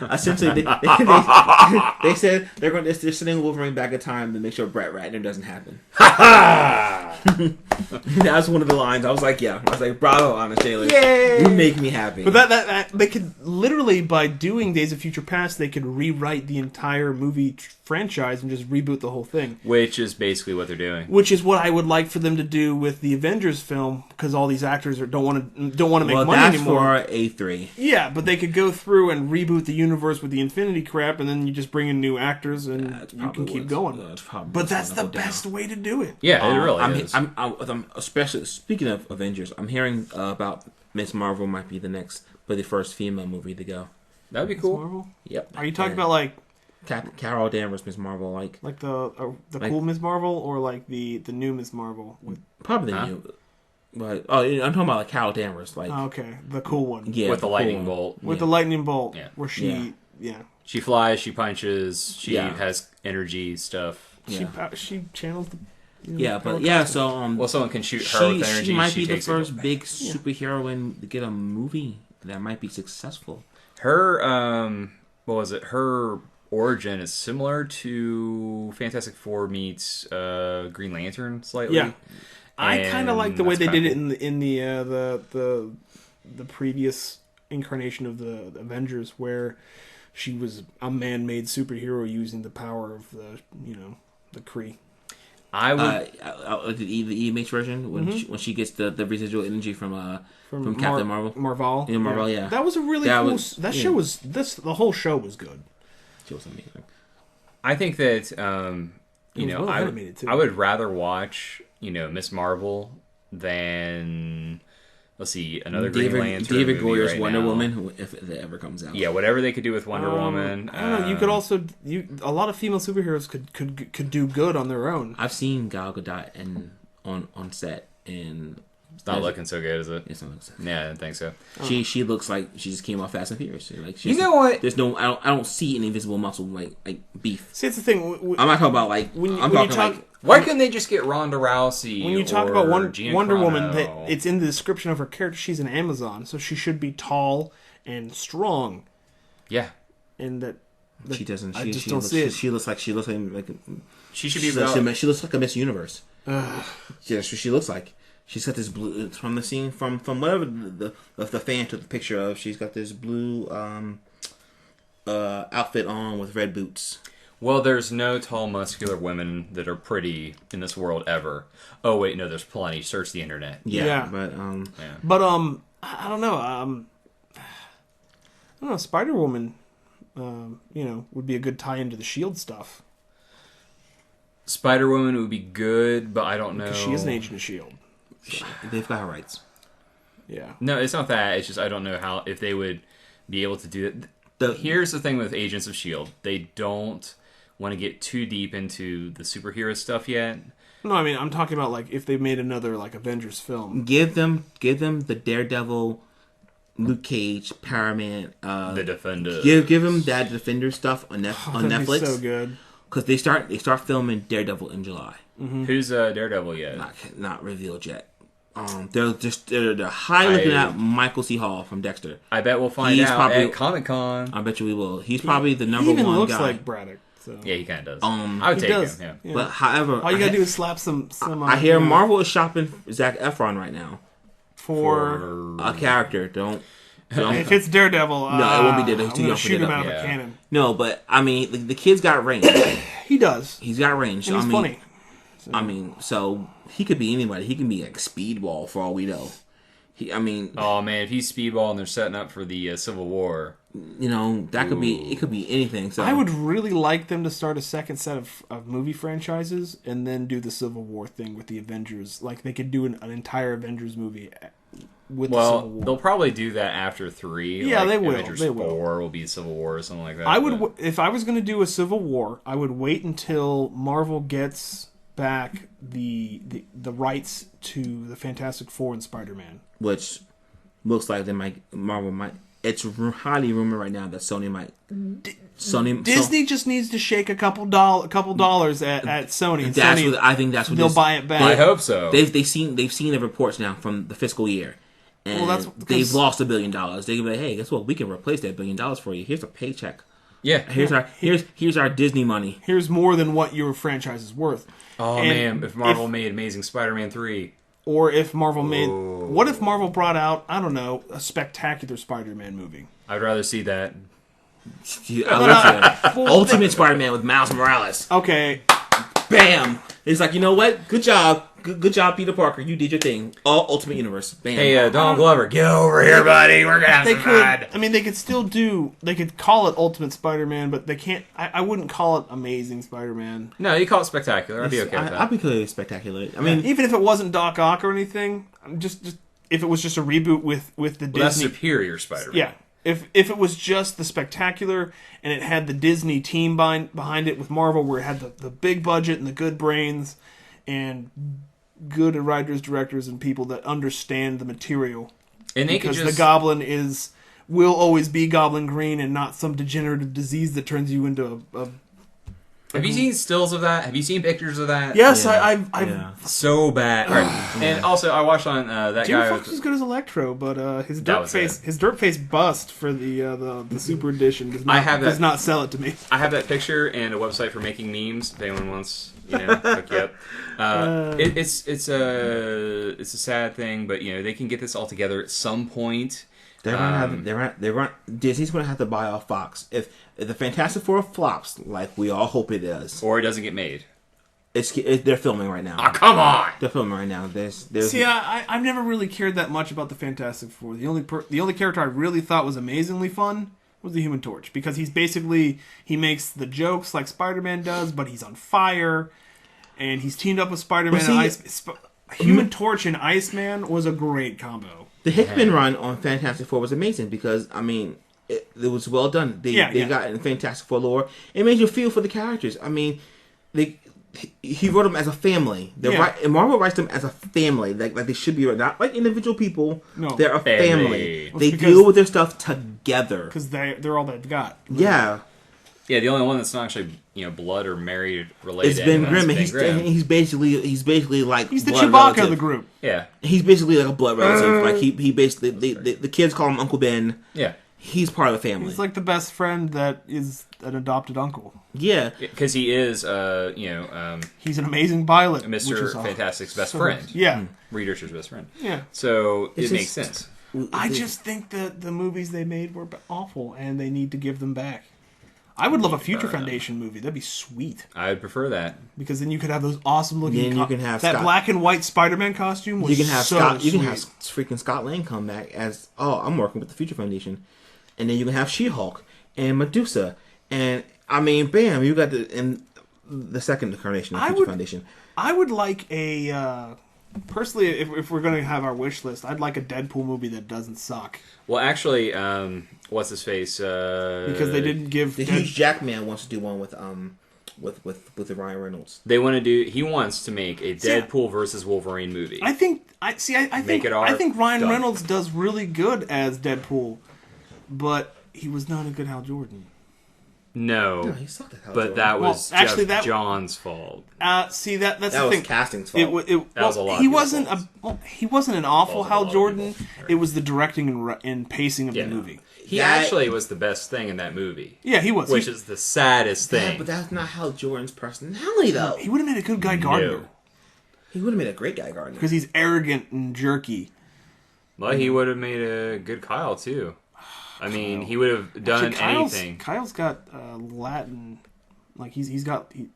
Essentially, they said they're sending Wolverine back in time to make sure Brett Ratner doesn't happen. That's one of the lines. I was like, bravo, honest Taylor. Yay! You make me happy. But that they could literally, by doing Days of Future Past, they could rewrite the entire movie franchise and just reboot the whole thing. Which is basically what they're doing. Which is what I would like for them to do with the Avengers film, because all these actors don't want to make money anymore. That's for A3. Yeah, but they could go through and reboot the universe with the Infinity crap, and then you just bring in new actors and you can keep going. But that's the best way to do it. Yeah, it really is. I'm especially speaking of Avengers, I'm hearing about Miss Marvel might be the first female movie to go. That'd be cool. Marvel? Yep. Are you talking about like Carol Danvers, Miss Marvel, like the cool Miss Marvel, or like the new Miss Marvel? Probably the new. But I'm talking about like Carol Danvers, like okay, the cool one, with the lightning bolt, the lightning bolt, where she she flies, she punches, she has energy stuff. She channels the. So someone can shoot her with energy. She might be the first big superheroine to get a movie that might be successful. Her what was it? Her origin is similar to Fantastic Four meets Green Lantern slightly. Yeah, I kind of like the way they did it in the previous incarnation of the Avengers, where she was a man-made superhero using the power of the Kree. I would the EMH version when she gets the residual energy from Captain Marvel. Marvel, yeah. That was a really cool. Show was the whole show was good. It was amazing. I think that I would rather watch Miss Marvel than another Green Lantern. David Goyer's Wonder Woman, if it ever comes out. Yeah, whatever they could do with Wonder Woman. I don't know. You could also a lot of female superheroes could do good on their own. I've seen Gal Gadot on set, and it's not looking so good, is it? It's not looking so good. Yeah, I didn't think so. She looks like she just came off Fast and Furious. Like, you know what? There's no. I don't see an invisible muscle like beef. See, it's the thing. I'm not talking about like. Why couldn't they just get Ronda Rousey? When you talk about Wonder Woman, it's in the description of her character. She's an Amazon, so she should be tall and strong. Yeah, and that she doesn't. I just don't see it. She looks like she should be. She looks like a Miss Universe. Yeah, that's what she looks like. She's got this blue from the scene from whatever the fan took the picture of. She's got this blue outfit on with red boots. Well, there's no tall, muscular women that are pretty in this world ever. Oh wait, no, there's plenty. Search the internet. Yeah. But I don't know. I don't know. Spider-Woman, would be a good tie into the Shield stuff. Spider-Woman would be good, but I don't know. Because she is an agent of Shield. They've got her rights. Yeah. No, it's not that. It's just I don't know if they would be able to do it. Here's the thing with Agents of S.H.I.E.L.D. They don't want to get too deep into the superhero stuff yet. No, I mean, I'm talking about, like, if they made another, like, Avengers film. Give them the Daredevil, Luke Cage, Paraman, The Defender. Give them that Defender stuff on Netflix. Be so good. Because they start filming Daredevil in July. Mm-hmm. Who's Daredevil yet? Not revealed yet. They're high looking at Michael C. Hall from Dexter. I bet we'll find out at Comic-Con. I bet you we will. He's probably the number one guy. He even looks guy. like Braddock. So. Yeah, he kind of does. I would take him. Yeah. But however, all you gotta do is slap some. I hear Marvel is shopping Zac Efron right now for a character. Don't. If it's Daredevil, no, it won't be Daredevil. He's too young for shoot him out of a cannon. No, but I mean, the kid's got range. He does. He's got range. And he's funny. So. I mean, so he could be anybody. He can be like Speedball for all we know. Oh man, if he's Speedball and they're setting up for the Civil War, that could be. It could be anything. So I would really like them to start a second set of movie franchises and then do the Civil War thing with the Avengers. Like they could do an entire Avengers movie with the Civil War. They'll probably do that after 3. Yeah, like they will. Avengers 4 will be Civil War or something like that. I would, if I was going to do a Civil War, I would wait until Marvel gets back the rights to the Fantastic Four and Spider-Man, which looks like Marvel might. It's highly rumored right now that Sony might. Disney just needs to shake a couple dollars at Sony. And I think that's what they'll buy it back. I hope so. They've seen the reports now from the fiscal year, and they've lost $1 billion. They can be like, hey, guess what? We can replace that $1 billion for you. Here's a paycheck. Yeah. Here's our Disney money. Here's more than what your franchise is worth. Oh man, if Marvel made Amazing Spider-Man 3. Or if Marvel made... What if Marvel brought out, I don't know, a spectacular Spider-Man movie? I'd rather see that. Ultimate Spider-Man with Miles Morales. Okay. Bam! It's like, you know what? Good job. Good job, Peter Parker. You did your thing. All Ultimate Universe. Bam. Hey, Donald Glover, get over here, buddy. We're gonna have some fun. I mean, they could still do... They could call it Ultimate Spider-Man, but they can't... I wouldn't call it Amazing Spider-Man. No, you call it Spectacular. I'd be okay with that. I'd be clearly Spectacular. I mean... Even if it wasn't Doc Ock or anything, just if it was just a reboot with the Disney... That's Superior Spider-Man. Yeah. If it was just the Spectacular and it had the Disney team behind it with Marvel, where it had the big budget and the good brains and good writers, directors, and people that understand the material, and because the Goblin will always be Goblin Green and not some degenerative disease that turns you into a Have you seen stills of that? Have you seen pictures of that? Yes, yeah. I've so bad. Right. And also, I watched on that Jim guy. Fox is as good as Electro, but his dirt face bust for the Super Edition does not sell it to me. I have that picture and a website for making memes. If anyone wants, hook you up. It's a sad thing, but they can get this all together at some point. Disney's going to have to buy off Fox if the Fantastic Four flops, like we all hope it does, or it doesn't get made. They're filming right now. Oh, come on! They're filming right now. See, I've never really cared that much about the Fantastic Four. The only character I really thought was amazingly fun was the Human Torch, because he makes the jokes like Spider-Man does, but he's on fire, and he's teamed up with Spider-Man and Iceman. Human Torch and Iceman was a great combo. The Hickman run on Fantastic Four was amazing because, I mean, it was well done. They got in Fantastic Four lore. It made you feel for the characters. I mean, he wrote them as a family. And Marvel writes them as a family. Like they should be, not like individual people. No, they're a family. They deal with their stuff together. Because they're all they've got. Literally. Yeah. Yeah, the only one that's not actually blood or married related. It's Ben Grimm. He's basically like he's the Chewbacca of the group. Yeah, he's basically like a blood relative. Like he basically the kids call him Uncle Ben. Yeah, he's part of the family. He's like the best friend that is an adopted uncle. Yeah, because he is he's an amazing pilot, Mr. Fantastic's best friend. Yeah, Reed Richards' best friend. Yeah, so it makes sense. I just think that the movies they made were awful, and they need to give them back. I would love a Future Foundation movie. That'd be sweet. I'd prefer that, because then you could have those awesome looking. You can have that black and white Spider-Man costume. Was you can have Scott. You can have freaking Scott Lang come back as I'm working with the Future Foundation, and then you can have She-Hulk and Medusa, and I mean, bam, you got the second incarnation of Future Foundation. I would like a personally, if we're gonna have our wish list, I'd like a Deadpool movie that doesn't suck. Well, actually, what's his face? Because they didn't give the Hugh Jackman wants to do one with the Ryan Reynolds. They want to do. He wants to make a Deadpool versus Wolverine movie. I think Ryan Reynolds does really good as Deadpool, but he was not a good Hal Jordan. No, he sucked at Hal but Jordan. that was Jeff John's fault. That's the thing. Was casting's fault. That was a lot. He wasn't an awful Hal Jordan. It was the directing and pacing of the movie. He actually was the best thing in that movie. Yeah, he was. Which is the saddest thing. Yeah, but that's not Hal Jordan's personality, though. He would have made a good Guy Gardner. He would have made a great Guy Gardner. Because he's arrogant and jerky. Well, he would have made a good Kyle, too. I mean, he would have done anything. Kyle's got Latin, like he's Hispanic.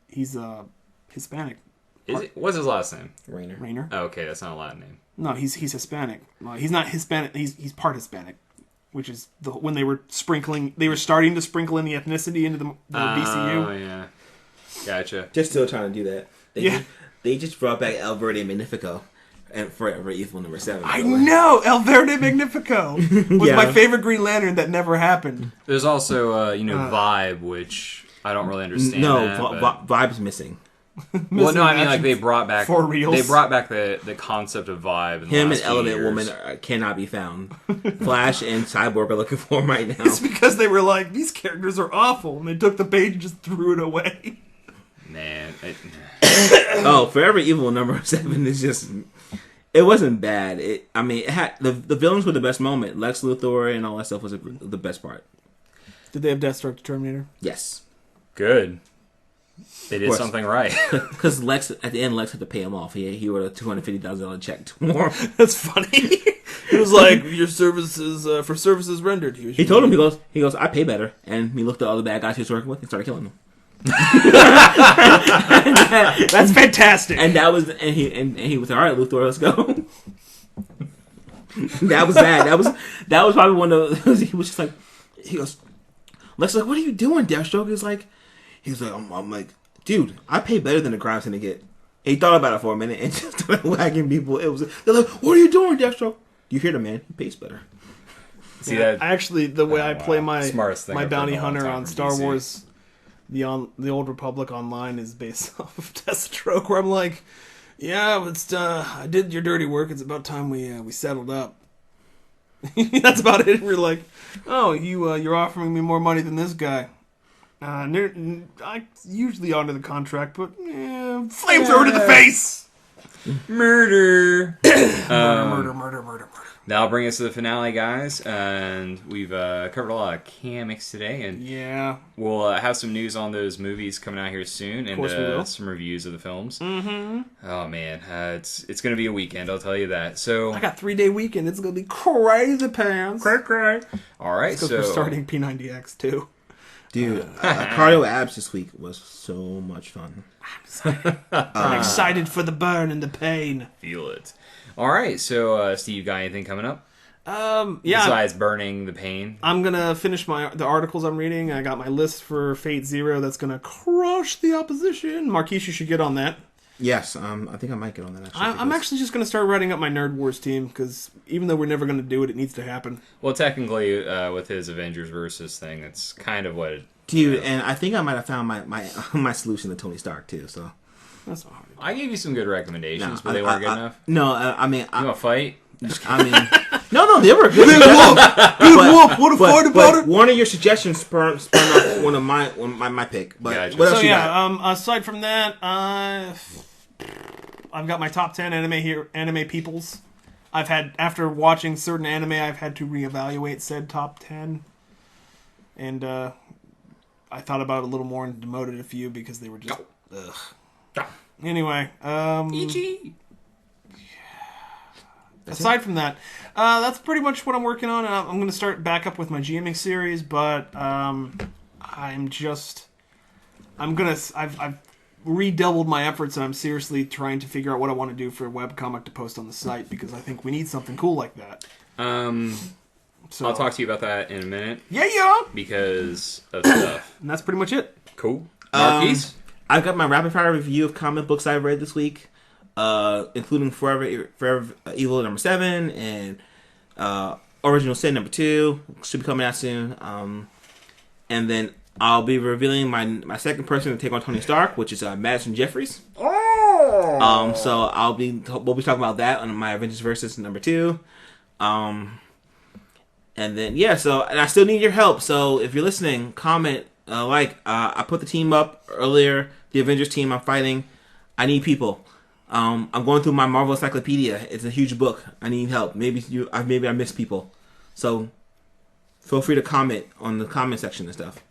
What's his last name? Rayner. Oh, okay, that's not a Latin name. No, he's Hispanic. He's not Hispanic. He's part Hispanic, which is when they were starting to sprinkle in the ethnicity into the BCU. Oh yeah, gotcha. Just still trying to do that. They just brought back El Verde Magnifico. And Forever Evil number 7. I know! El Verde Magnifico was my favorite Green Lantern that never happened. There's also, Vibe, which I don't really understand. Vibe's missing. Well, no, I mean, like, they brought back... For reals? They brought back the concept of Vibe. In Him the and last Element few years. Woman cannot be found. Flash and Cyborg are looking for him right now. It's because they were like, these characters are awful, and they took the page and just threw it away. Man. Forever Evil number 7 is just... It wasn't bad. It had the villains were the best moment. Lex Luthor and all that stuff was the best part. Did they have Deathstroke the Terminator? Yes. Good. They did something right. Because Lex at the end, Lex had to pay him off. He wrote a $250,000 check to him. That's funny. It was like your services for services rendered. He told him he goes I pay better, and he looked at all the bad guys he was working with and started killing them. That's fantastic. And that was he was all right, Luthor, let's go. That was bad. That was probably one of those. He was just like, he goes, Lex, like, what are you doing, Deathstroke? He's like, I'm like, dude, I pay better than the crime syndicate. He thought about it for a minute and just started wagging people. They're like, what are you doing, Deathstroke? You hear the man? He pays better. See that? Actually, the way I play my thing bounty hunter on Star Wars. The Old Republic Online is based off of Deathstroke, where I'm like, yeah, I did your dirty work. It's about time we settled up. That's about it. We're like, oh, you're offering me more money than this guy. I usually honor the contract, but flamethrower to the face. Murder. Murder. That'll bring us to the finale, guys, and we've covered a lot of comics today, and we'll have some news on those movies coming out here soon, and some reviews of the films. Mm-hmm. Oh man, it's going to be a weekend, I'll tell you that. So I got 3-day weekend. It's going to be crazy pants. Cray. All right, so we're starting P90X too. Dude, cardio abs this week was so much fun. I'm excited for the burn and the pain. Feel it. All right, so Steve, got anything coming up? Besides burning the pain, I'm gonna finish the articles I'm reading. I got my list for Fate Zero that's gonna crush the opposition. Marquise, you should get on that. Yes, I think I might get on that. I'm actually just gonna start writing up my Nerd Wars team because even though we're never gonna do it, it needs to happen. Well, technically, with his Avengers Versus thing, that's kind of what. Dude, and I think I might have found my solution to Tony Stark too. So. That's not hard. I gave you some good recommendations, but they weren't good enough. No, I mean... You want to fight? I mean... No, they were good. What a fight about it? One of your suggestions spun off one of my pick. But gotcha. What else you got? Aside from that, I've got my top 10 anime peoples. After watching certain anime, I've had to reevaluate said top 10. And I thought about it a little more and demoted a few because they were just... Ugh. Anyway, aside from that, that's pretty much what I'm working on. I'm going to start back up with my GMing series, but I've redoubled my efforts, and I'm seriously trying to figure out what I want to do for a webcomic to post on the site because I think we need something cool like that. So I'll talk to you about that in a minute. Yeah. Because of stuff. And that's pretty much it. Cool. Marquise? I've got my rapid fire review of comic books I read this week. including Forever Evil number 7 and Original Sin number 2 should be coming out soon. And then I'll be revealing my second person to take on Tony Stark, which is Madison Jeffries. Oh. So we'll be talking about that on my Avengers Versus number 2. And then and I still need your help. So if you're listening, comment, I put the team up earlier, the Avengers team I'm fighting. I need people. I'm going through my Marvel Encyclopedia. It's a huge book. I need help. Maybe I missed people. So feel free to comment on the comment section and stuff.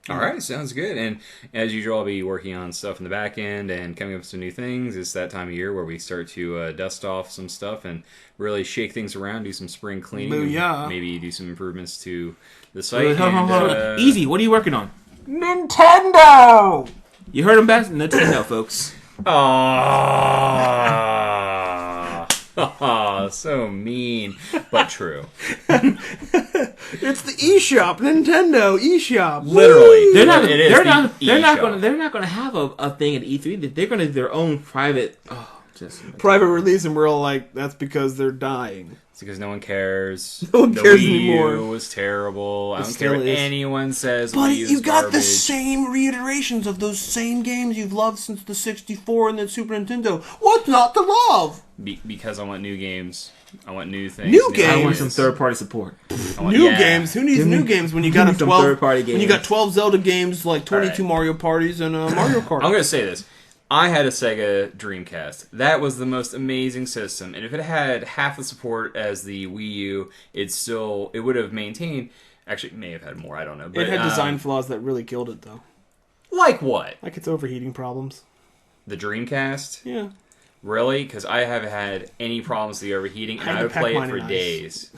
All right, sounds good. And as usual, I'll be working on stuff in the back end and coming up with some new things. It's that time of year where we start to dust off some stuff and really shake things around, do some spring cleaning, Booyah. maybe do some improvements to the site. Easy, what are you working on? Nintendo! You heard him best? Nintendo, folks. Oh, so mean, but true. It's the eShop, Nintendo eShop. Literally, they're not going to have a thing at E3. They're going to do their own private private release, and we're all like, that's because they're dying. It's because no one cares. No one cares Wii anymore. U was terrible. I don't still care what is. anyone says. But Wii U is you got garbage. the same reiterations of those same games you've loved since the 64 and the Super Nintendo. What's not to love? Because I want new games. I want new things. New games? I want some third-party support. New games? Who needs new games when you got 12 third-party games? When you got 12 Zelda games, like 22 Mario parties and Mario Kart. I'm going to say this. I had a Sega Dreamcast. That was the most amazing system, and if it had half the support as the Wii U, it would have maintained. Actually, it may have had more. I don't know. But, it had design flaws that really killed it, though. Like what? Like its overheating problems. The Dreamcast? Yeah. Really? Because I haven't had any problems with the overheating, and I would play it for days.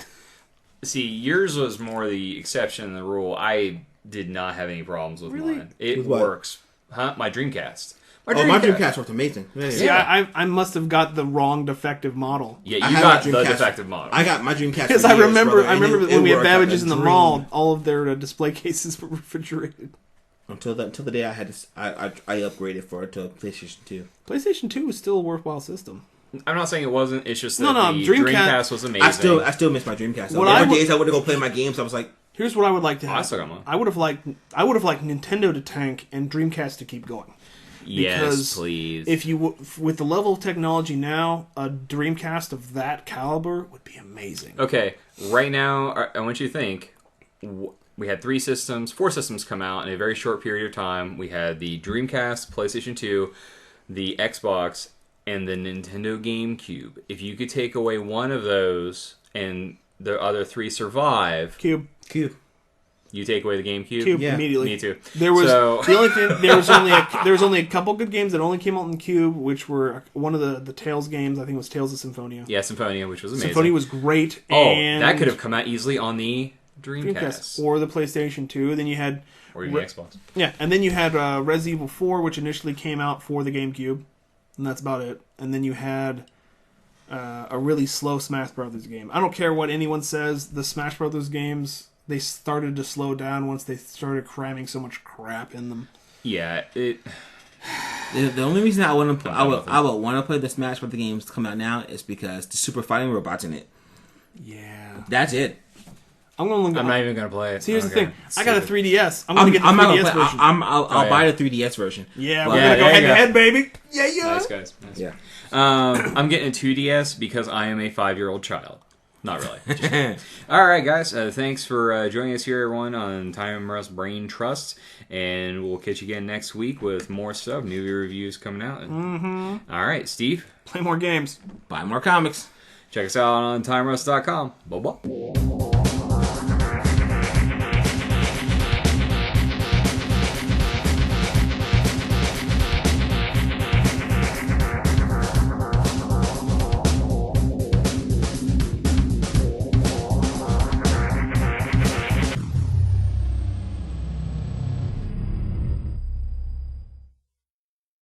See, yours was more the exception than the rule. I did not have any problems with mine. It works. Huh? My Dreamcast. My Dreamcast worked amazing. See, I must have got the wrong defective model. Yeah, you got the defective model. I got my Dreamcast. Because I remember when we had Babbage's in the mall, all of their display cases were refrigerated. Until the day I upgraded to PlayStation 2. PlayStation 2 was still a worthwhile system. I'm not saying it wasn't. It's just that the Dreamcast was amazing. I still miss my Dreamcast. There were days I would go play my games. I was like, here's what I would like to have. I still got mine. I would have liked Nintendo to tank and Dreamcast to keep going. Yes, please. If you with the level of technology now, a Dreamcast of that caliber would be amazing. Okay, right now, I want you to think. We had 4 systems come out in a very short period of time. We had the Dreamcast, PlayStation 2, the Xbox, and the Nintendo GameCube. If you could take away one of those and the other 3 survive, Cube. You take away the GameCube? Cube immediately. Me too. There was the only thing. There was only a couple good games that only came out in Cube, which were one of the Tales games. I think it was Tales of Symphonia. Yeah, Symphonia, which was amazing. Symphonia was great. And that could have come out easily on the Dreamcast. Or the PlayStation 2. Then you had or even the Xbox. Yeah, and then you had Resident Evil 4, which initially came out for the GameCube, and that's about it. And then you had a really slow Smash Brothers game. I don't care what anyone says. The Smash Brothers games, they started to slow down once they started cramming so much crap in them. Yeah, The only reason I would want to play the Smash Brothers games to come out now is because the Super Fighting Robot's in it. Yeah, that's it. I'm not even gonna play it. See, here's the thing. I got a 3DS. I'm gonna get the 3DS version. I'll buy the 3DS version. Yeah, we're gonna go head to head, baby. Yeah. Nice guys. Nice. Yeah. I'm getting a 2DS because I am a 5-year-old child. Not really. All right, guys. Thanks for joining us here, everyone, on Time Rust Brain Trust. And we'll catch you again next week with more stuff, new reviews coming out. Mm-hmm. All right, Steve. Play more games. Buy more comics. Check us out on TimeRust.com. Bye-bye.